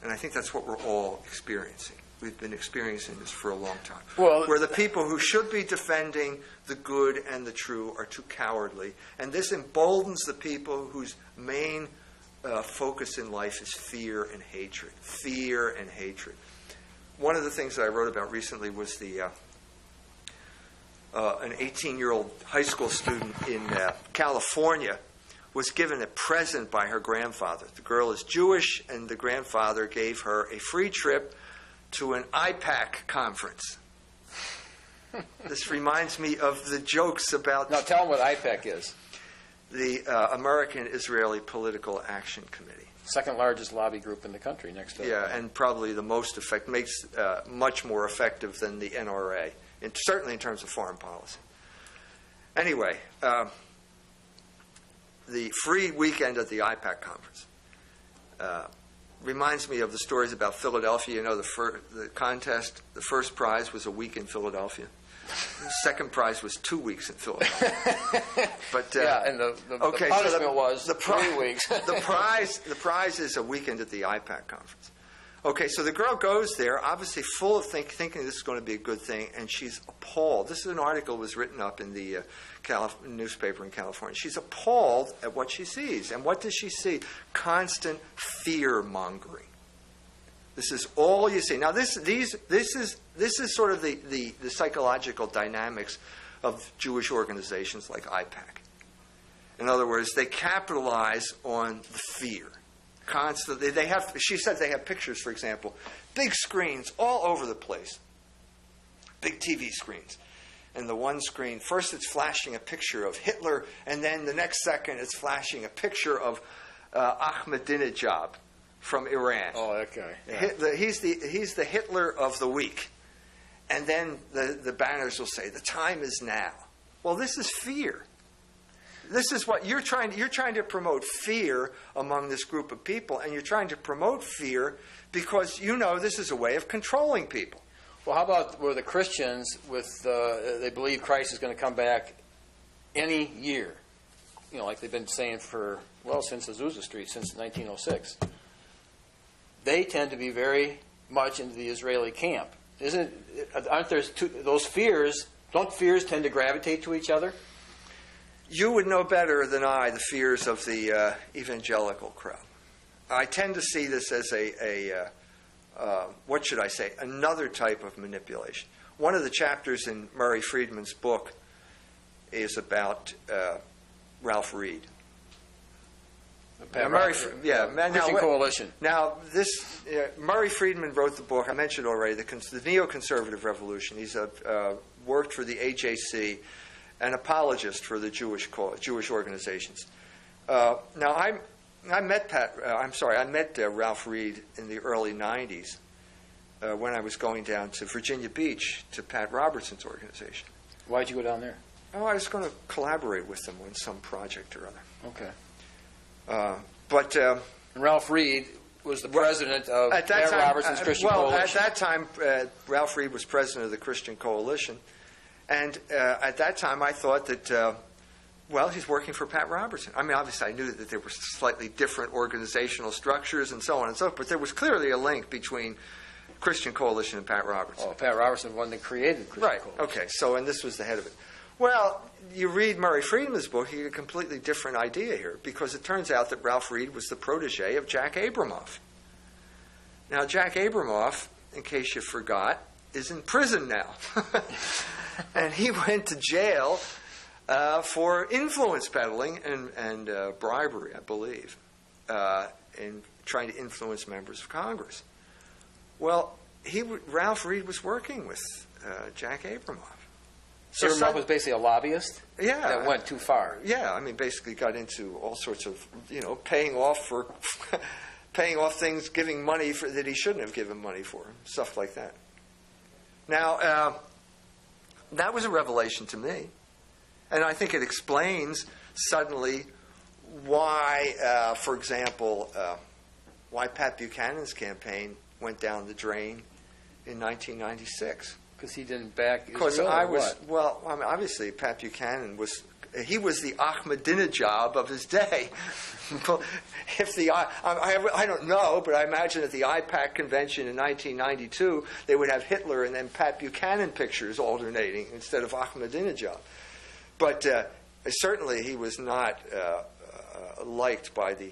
And I think that's what we're all experiencing. We've been experiencing this for a long time. Where the people who should be defending the good and the true are too cowardly. And this emboldens the people whose main focus in life is fear and hatred. Fear and hatred. One of the things that I wrote about recently was an 18-year-old high school student in California was given a present by her grandfather. The girl is Jewish, and the grandfather gave her a free trip to an IPAC conference. This reminds me of the jokes about... Now tell them what IPAC is. The American Israeli Political Action Committee. Second largest lobby group in the country, next to... Yeah, and probably the most makes much more effective than the NRA, certainly in terms of foreign policy. Anyway, the free weekend at the IPAC conference reminds me of the stories about Philadelphia. The contest, the first prize was a week in Philadelphia. The second prize was 2 weeks in Philadelphia. But and the punishment was 3 weeks. the prize is a weekend at the IPAC conference. Okay, so the girl goes there, obviously full of thinking this is going to be a good thing, and she's appalled. This is an article that was written up in the newspaper in California. She's appalled at what she sees. And what does she see? Constant fear-mongering. This is all you see. Now, this is sort of the psychological dynamics of Jewish organizations like IPAC. In other words, they capitalize on the fear. Constantly, she said they have pictures, for example, big screens all over the place, big TV screens. And the one screen, first it's flashing a picture of Hitler, and then the next second it's flashing a picture of Ahmadinejad from Iran. Oh, okay. Yeah. He's the Hitler of the week. And then the banners will say, "The time is now." Well, this is fear. This is what you're trying to promote fear among this group of people, and you're trying to promote fear because this is a way of controlling people. Well, how about where the Christians, they believe Christ is going to come back any year, like they've been saying since Azusa Street, since 1906. They tend to be very much into the Israeli camp. Aren't there those fears? Don't fears tend to gravitate to each other? You would know better than I the fears of the evangelical crowd. I tend to see this as another type of manipulation. One of the chapters in Murray Friedman's book is about Ralph Reed. Christian Coalition. Now, Murray Friedman wrote the book I mentioned already, the Neoconservative Revolution. He's worked for the AJC, an apologist for the Jewish organizations. Now, I met Ralph Reed in the early '90s when I was going down to Virginia Beach to Pat Robertson's organization. Why'd you go down there? Oh, I was going to collaborate with them on some project or other. Okay. But Ralph Reed was the president of At that Pat time, Robertson's Christian Coalition. at that time, Ralph Reed was president of the Christian Coalition, and at that time, I thought that, well, he's working for Pat Robertson. I mean, obviously, I knew that there were slightly different organizational structures and so on and so forth, but there was clearly a link between Christian Coalition and Pat Robertson. Oh, Pat Robertson was the one that created Christian Right. Coalition. Okay. So, and this was the head of it. Well, you read Murray Friedman's book, you get a completely different idea here, because it turns out that Ralph Reed was the protege of Jack Abramoff. Now, Jack Abramoff, in case you forgot, is in prison now. And he went to jail for influence peddling and bribery, I believe, in trying to influence members of Congress. Well, Ralph Reed was working with Jack Abramoff. So Abramoff was basically a lobbyist yeah, that went too far. Yeah, I mean, basically got into all sorts of, paying off for, paying off things, giving money for that he shouldn't have given money for, stuff like that. Now, that was a revelation to me, and I think it explains suddenly why, for example, why Pat Buchanan's campaign went down the drain in 1996. Because he didn't back Because Israel, I or was, what? well, I mean, obviously Pat Buchanan was the Ahmadinejad of his day. If I don't know, but I imagine at the IPAC convention in 1992, they would have Hitler and then Pat Buchanan pictures alternating instead of Ahmadinejad. But certainly he was not liked by the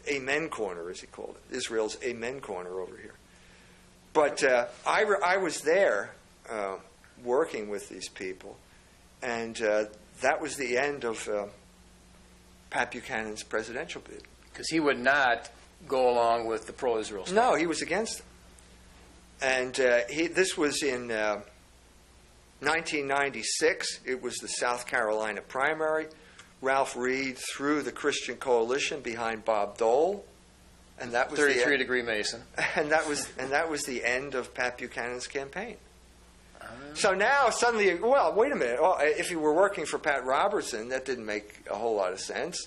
Amen Corner, as he called it, Israel's Amen Corner over here. But I was there working with these people, and that was the end of Pat Buchanan's presidential bid. Because he would not go along with the pro-Israel stuff. No, he was against them. And this was in 1996. It was the South Carolina primary. Ralph Reed threw the Christian Coalition behind Bob Dole, and that was 33-degree Mason. and that was the end of Pat Buchanan's campaign. So now suddenly, well, wait a minute. Well, if he were working for Pat Robertson, that didn't make a whole lot of sense.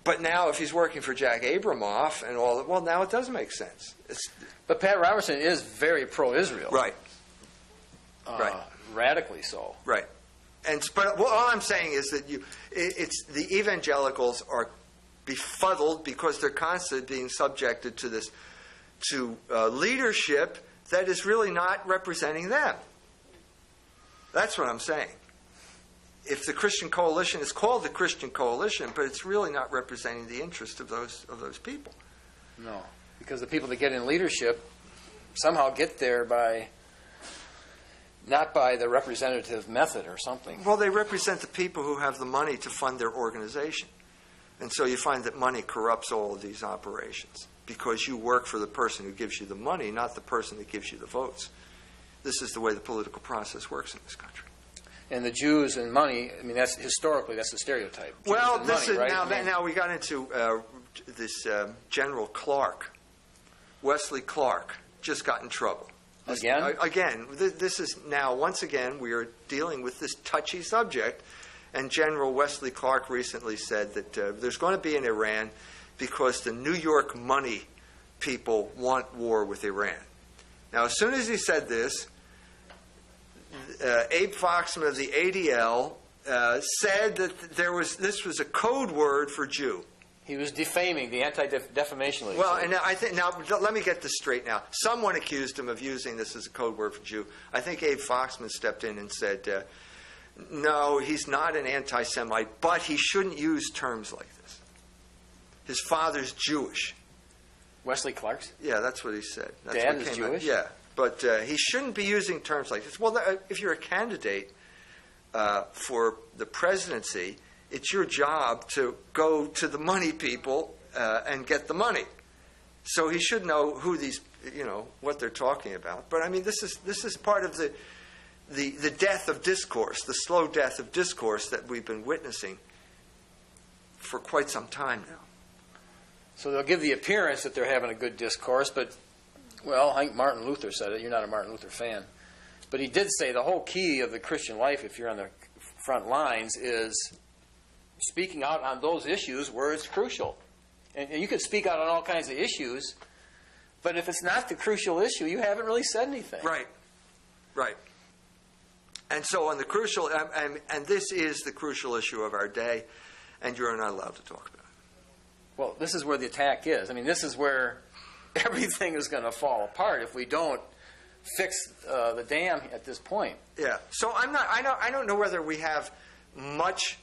But now, if he's working for Jack Abramoff and all that, well, now it does make sense. But Pat Robertson is very pro-Israel. Right. Right. Radically so. Right. But all I'm saying is that it's the evangelicals are befuddled because they're constantly being subjected to leadership that is really not representing them. That's what I'm saying. If the Christian Coalition is called the Christian Coalition, but it's really not representing the interest of those people. No, because the people that get in leadership somehow get there not by the representative method or something. Well, they represent the people who have the money to fund their organization. And so you find that money corrupts all of these operations because you work for the person who gives you the money, not the person that gives you the votes. This is the way the political process works in this country. And the Jews and money, I mean, that's historically, that's the stereotype. Jews Well, and this money, is right? now we got into this General Clark, Wesley Clark, just got in trouble. Again? Again, this is now, once again, we are dealing with this touchy subject, and General Wesley Clark recently said that there's going to be an Iran because the New York money people want war with Iran. Now, as soon as he said this, Abe Foxman of the ADL said that this was a code word for Jew. He was defaming the Anti-Defamation League. Well, and I think now let me get this straight. Now, someone accused him of using this as a code word for Jew. I think Abe Foxman stepped in and said, "No, he's not an anti-Semite, but he shouldn't use terms like this. His father's Jewish." Wesley Clark's? Yeah, that's what he said. That's Dad what is came out. Jewish? Yeah, but he shouldn't be using terms like this. Well, if you're a candidate for the presidency, it's your job to go to the money people and get the money. So he should know who these, what they're talking about. But I mean, this is part of the death of discourse, the slow death of discourse that we've been witnessing for quite some time now. So they'll give the appearance that they're having a good discourse, but, well, I think Martin Luther said it. You're not a Martin Luther fan. But he did say the whole key of the Christian life, if you're on the front lines, is speaking out on those issues where it's crucial. And you can speak out on all kinds of issues, But if it's not the crucial issue, you haven't really said anything. Right. Right. And so on the crucial, and this is the crucial issue of our day, and you're not allowed to talk about it. Well, this is where the attack is. I mean, this is where everything is going to fall apart if we don't fix the dam at this point. Yeah. So I don't know whether we have much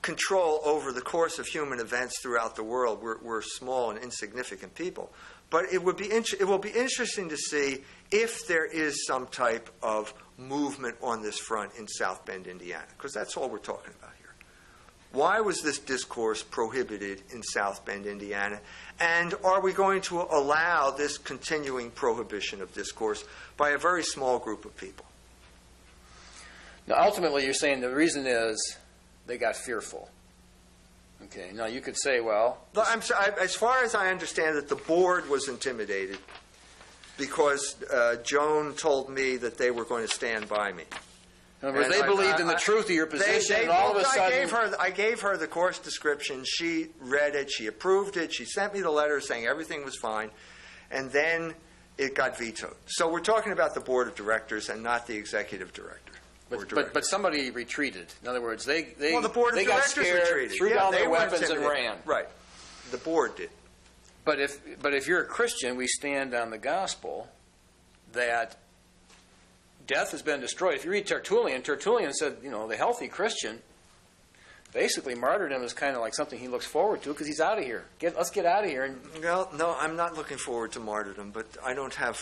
control over the course of human events throughout the world. We're small and insignificant people. But it will be interesting to see if there is some type of movement on this front in South Bend, Indiana, because that's all we're talking about here. Why was this discourse prohibited in South Bend, Indiana? And are we going to allow this continuing prohibition of discourse by a very small group of people? Now, ultimately, you're saying the reason is they got fearful. Okay. Now, you could say, well... As far as I understand it, the board was intimidated because Joan told me that they were going to stand by me. In other words, they believed in the truth of your position, and all of a sudden... I gave her the course description. She read it. She approved it. She sent me the letter saying everything was fine. And then it got vetoed. So we're talking about the board of directors and not the executive director. But somebody retreated. In other words, they the board of they got directors scared, retreated. threw down their weren't weapons and intimidated. ran. Right. The board did. But if you're a Christian, we stand on the gospel that death has been destroyed. If you read Tertullian said, the healthy Christian, basically martyrdom is kind of like something he looks forward to because he's out of here. Let's get out of here. Well, no, I'm not looking forward to martyrdom, but I don't have...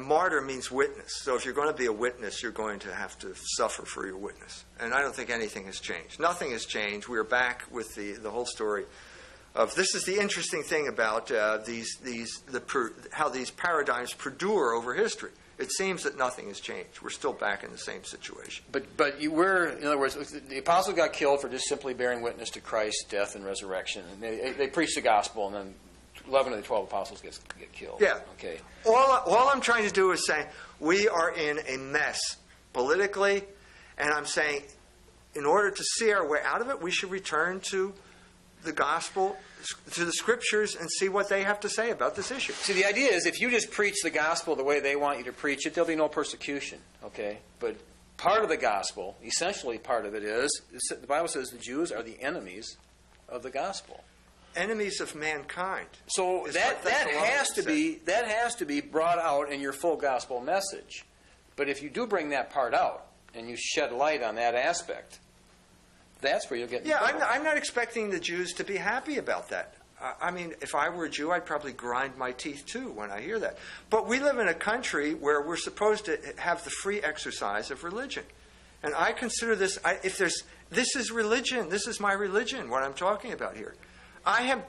martyr means witness. So if you're going to be a witness, you're going to have to suffer for your witness. And I don't think anything has changed. Nothing has changed. We're back with the whole story of... This is the interesting thing about how these paradigms perdure over history. It seems that nothing has changed. We're still back in the same situation. But you were, in other words, the apostles got killed for just simply bearing witness to Christ's death and resurrection. And they preached the gospel, and then 11 of the 12 apostles get killed. Yeah. Okay. All I'm trying to do is say we are in a mess politically, and I'm saying in order to see our way out of it, we should return to the gospel, to the scriptures, and see what they have to say about this issue. See, the idea is if you just preach the gospel the way they want you to preach it, there'll be no persecution. Okay? But part of the gospel, essentially part of it is, the Bible says the Jews are the enemies of the gospel. Enemies of mankind. So that has to be brought out in your full gospel message. But if you do bring that part out and you shed light on that aspect, that's where you'll get in trouble. I'm not expecting the Jews to be happy about that. I mean, if I were a Jew, I'd probably grind my teeth too when I hear that. But we live in a country where we're supposed to have the free exercise of religion. And I consider this, this is religion. This is my religion, what I'm talking about here.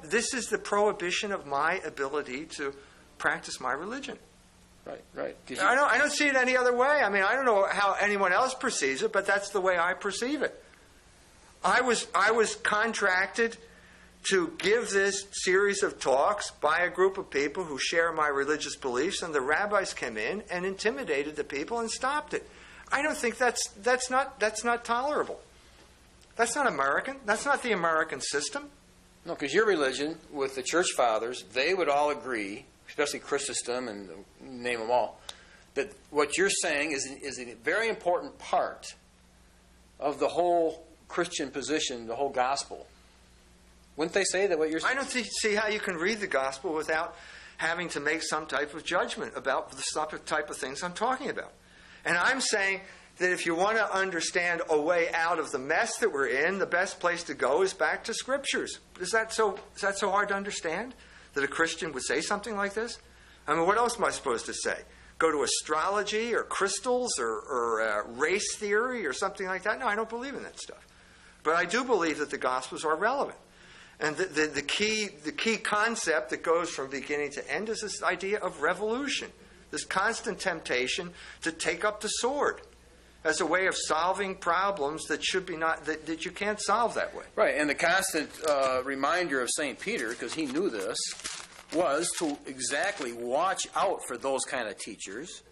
This is the prohibition of my ability to practice my religion. Right. I don't see it any other way. I mean, I don't know how anyone else perceives it, but that's the way I perceive it. I was contracted to give this series of talks by a group of people who share my religious beliefs, and the rabbis came in and intimidated the people and stopped it. I don't think that's not tolerable. That's not American. That's not the American system. No, because your religion, with the church fathers, they would all agree, especially Chrysostom and name them all, that what you're saying is a very important part of the whole Christian position, the whole gospel. Wouldn't they say that what you're saying? I don't see how you can read the gospel without having to make some type of judgment about the type of things I'm talking about. And I'm saying that if you want to understand a way out of the mess that we're in, the best place to go is back to scriptures. Is that so hard to understand? That a Christian would say something like this? I mean, what else am I supposed to say? Go to astrology or crystals or race theory or something like that? No, I don't believe in that stuff. But I do believe that the Gospels are relevant. And the key concept that goes from beginning to end is this idea of revolution, this constant temptation to take up the sword as a way of solving problems that that you can't solve that way. Right, and the constant reminder of St. Peter, because he knew this, was to exactly watch out for those kind of teachers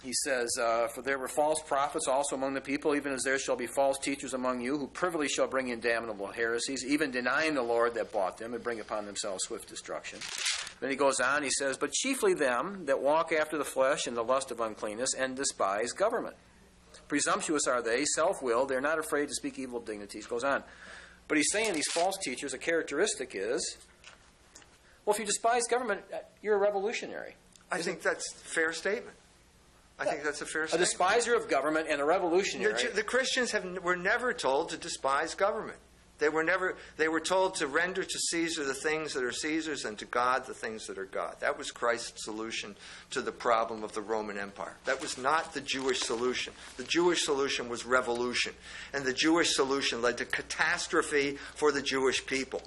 he says, for there were false prophets also among the people, even as there shall be false teachers among you, who privily shall bring in damnable heresies, even denying the Lord that bought them, and bring upon themselves swift destruction. Then he goes on, he says, but chiefly them that walk after the flesh in the lust of uncleanness, and despise government. Presumptuous are they, self-willed, they're not afraid to speak evil of dignities. Goes on. But he's saying these false teachers, a characteristic is, well, if you despise government, you're a revolutionary. I think that's a fair statement. I think that's a fair A statement. despiser of government and a revolutionary. The Christians were never told to despise government. They were told to render to Caesar the things that are Caesar's and to God the things that are God. That was Christ's solution to the problem of the Roman Empire. That was not the Jewish solution. The Jewish solution was revolution. And the Jewish solution led to catastrophe for the Jewish people.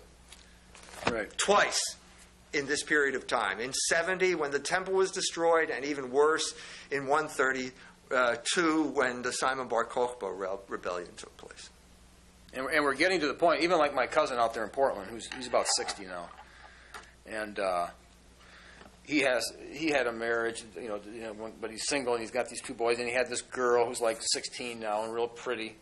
Right. Twice in this period of time. In 70, when the temple was destroyed, and even worse, in 132, when the Simon Bar Kokhba rebellion took place. And we're getting to the point, even like my cousin out there in Portland, he's about 60 now, and he had a marriage, but he's single and he's got these two boys, and he had this girl who's like 16 now and real pretty,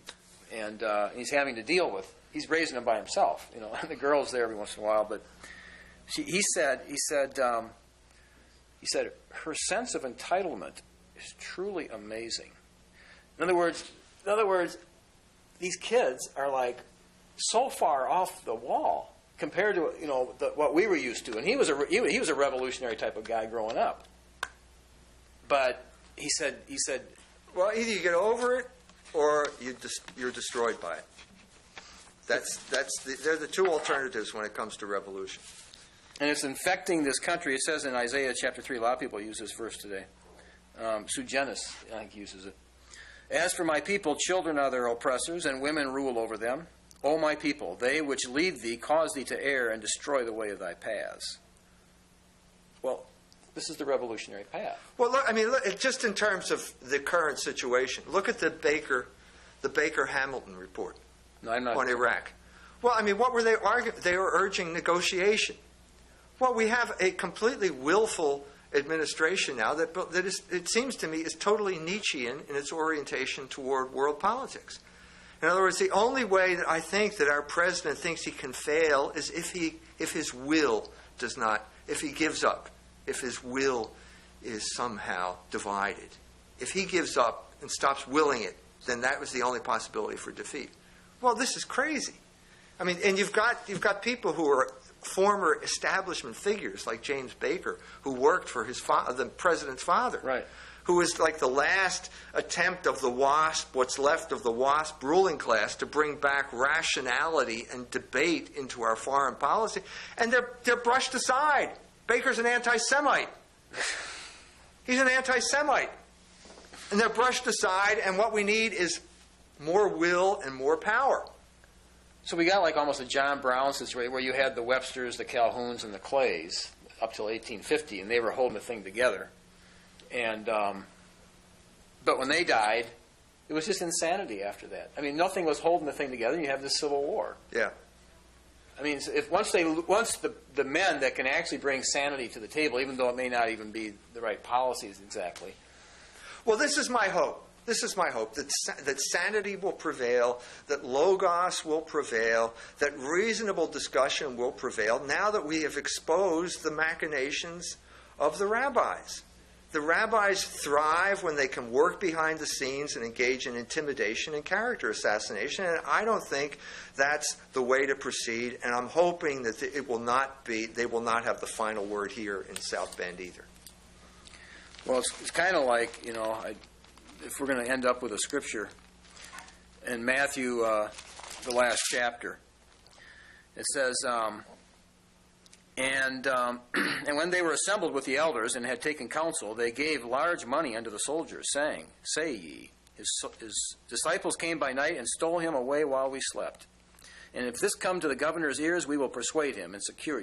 and he's having to deal with. He's raising them by himself, and the girl's there every once in a while, but he said her sense of entitlement is truly amazing. In other words, these kids are like so far off the wall compared to what we were used to. And he was a revolutionary type of guy growing up. But he said, well, either you get over it or you're destroyed by it. They're the two alternatives when it comes to revolution. And it's infecting this country. It says in Isaiah chapter 3, a lot of people use this verse today. Sugenis, I think, uses it. As for my people, children are their oppressors, and women rule over them. O my people, they which lead thee cause thee to err and destroy the way of thy paths. Well, this is the revolutionary path. Well, look, just in terms of the current situation, look at the Baker-Hamilton report on Iraq. Well, what were they arguing? They were urging negotiation. Well, we have a completely willful administration now that is, it seems to me, is totally Nietzschean in its orientation toward world politics. In other words, the only way that I think that our president thinks he can fail is if his will does not, if he gives up, if his will is somehow divided. If he gives up and stops willing it, then that was the only possibility for defeat. Well, this is crazy. And you've got people who are former establishment figures like James Baker, who worked for the president's father, right, who was like the last attempt of the WASP, what's left of the WASP ruling class, to bring back rationality and debate into our foreign policy, and they're brushed aside. Baker's an anti-Semite. He's an anti-Semite. And they're brushed aside, and what we need is more will and more power. So we got like almost a John Brown situation where you had the Websters, the Calhouns, and the Clays up till 1850, and they were holding the thing together. And but when they died, it was just insanity after that. Nothing was holding the thing together, and you have this civil war. Yeah. If once the men that can actually bring sanity to the table, even though it may not even be the right policies exactly. Well, this is my hope. This is my hope, that sanity will prevail, that logos will prevail, that reasonable discussion will prevail now that we have exposed the machinations of the rabbis. The rabbis thrive when they can work behind the scenes and engage in intimidation and character assassination, and I don't think that's the way to proceed, and I'm hoping that they will not have the final word here in South Bend either. Well, it's kind of like, if we're going to end up with a scripture in Matthew, the last chapter, it says, and when they were assembled with the elders and had taken counsel, they gave large money unto the soldiers, saying, Say ye, his disciples came by night and stole him away while we slept. And if this come to the governor's ears, we will persuade him and secure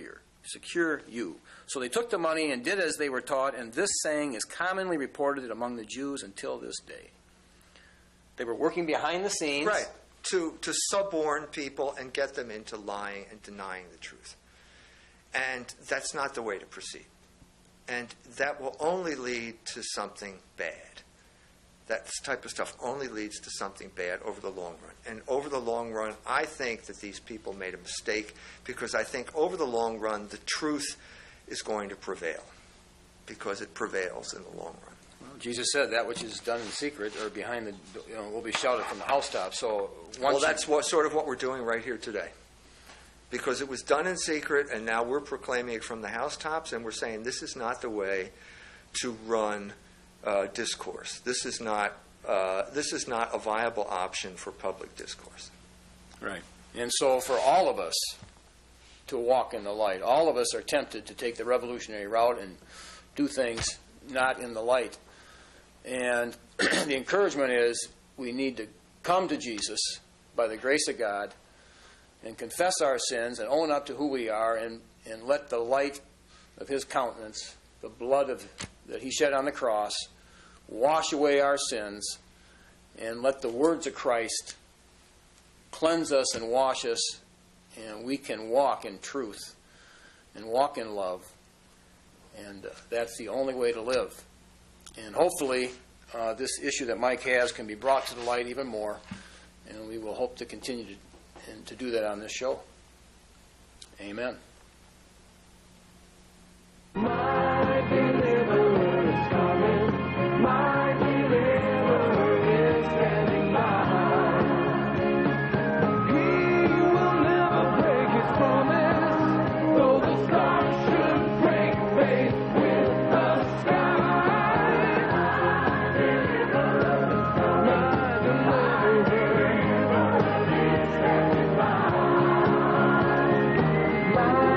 you. So they took the money and did as they were taught, and this saying is commonly reported among the Jews until this day. They were working behind the scenes. Right, to suborn people and get them into lying and denying the truth. And that's not the way to proceed. And that will only lead to something bad. That type of stuff only leads to something bad over the long run. And over the long run, I think that these people made a mistake, because I think over the long run, the truth is going to prevail, because it prevails in the long run. Well, Jesus said that which is done in secret or behind the, will be shouted from the housetop. So Well, that's sort of what we're doing right here today. Because it was done in secret, and now we're proclaiming it from the housetops, and we're saying this is not the way to run discourse. This is not a viable option for public discourse. Right. And so for all of us to walk in the light, all of us are tempted to take the revolutionary route and do things not in the light. And the encouragement is we need to come to Jesus by the grace of God and confess our sins and own up to who we are, and let the light of his countenance, the blood that he shed on the cross, wash away our sins, and let the words of Christ cleanse us and wash us, and we can walk in truth and walk in love. And that's the only way to live. And hopefully this issue that Mike has can be brought to the light even more, and we will hope to continue to do that on this show. Amen. My deliverer is coming. My deliverer is standing by. He will never break his promise, though the stars should break faith with the sky. My deliverer is coming. My deliverer is standing by. My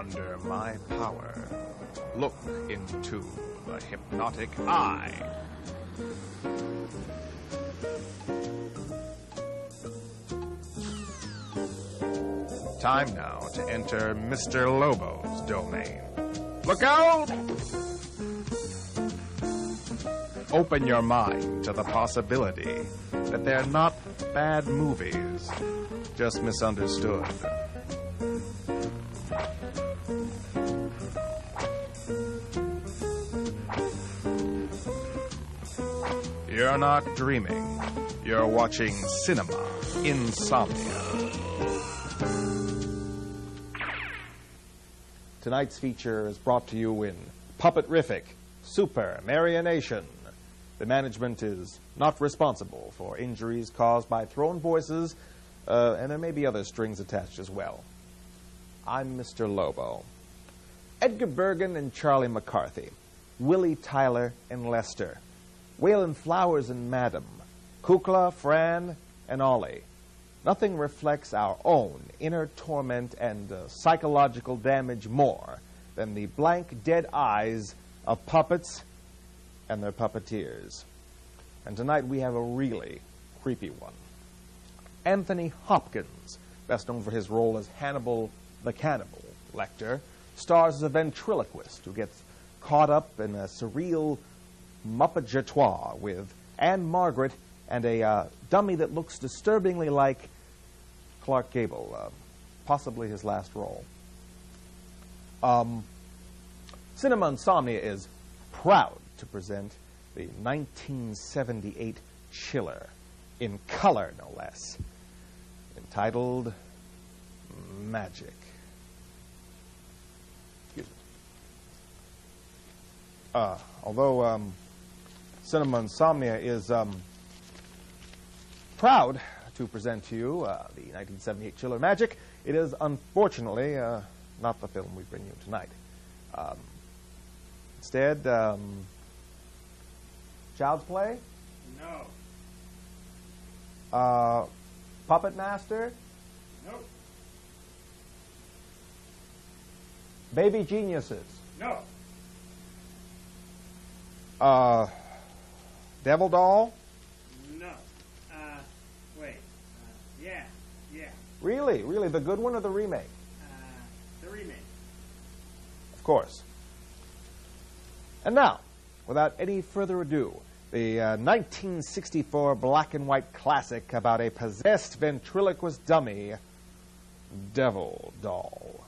under my power. Look into the hypnotic eye. Time now to enter Mr. Lobo's domain. Look out! Open your mind to the possibility that they're not bad movies, just misunderstood. You're not dreaming. You're watching Cinema Insomnia. Tonight's feature is brought to you in Puppet-rific Super Marionation. The management is not responsible for injuries caused by thrown voices, and there may be other strings attached as well. I'm Mr. Lobo. Edgar Bergen and Charlie McCarthy, Willie Tyler and Lester, Waylon Flowers and Madam, Kukla, Fran, and Ollie. Nothing reflects our own inner torment and psychological damage more than the blank, dead eyes of puppets and their puppeteers. And tonight we have a really creepy one. Anthony Hopkins, best known for his role as Hannibal the Cannibal Lecter, stars as a ventriloquist who gets caught up in a surreal muppeterie with Anne Margaret and a dummy that looks disturbingly like Clark Gable, possibly his last role. Cinema Insomnia is proud to present the 1978 chiller, in color no less, entitled Magic. Excuse me. Although Cinema Insomnia is proud to present to you the 1978 chiller Magic, it is unfortunately not the film we bring you tonight. Instead, Child's Play? No. Puppet Master? Nope. Baby Geniuses? No. Devil Doll? No. Wait. Yeah. Really? Really? The good one or the remake? The remake. Of course. And now, without any further ado, the 1964 black and white classic about a possessed ventriloquist dummy, Devil Doll.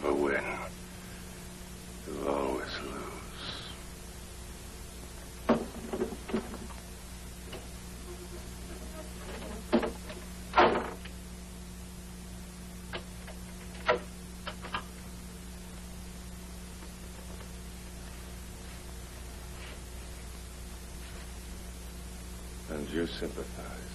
never win. You always lose. And you sympathize.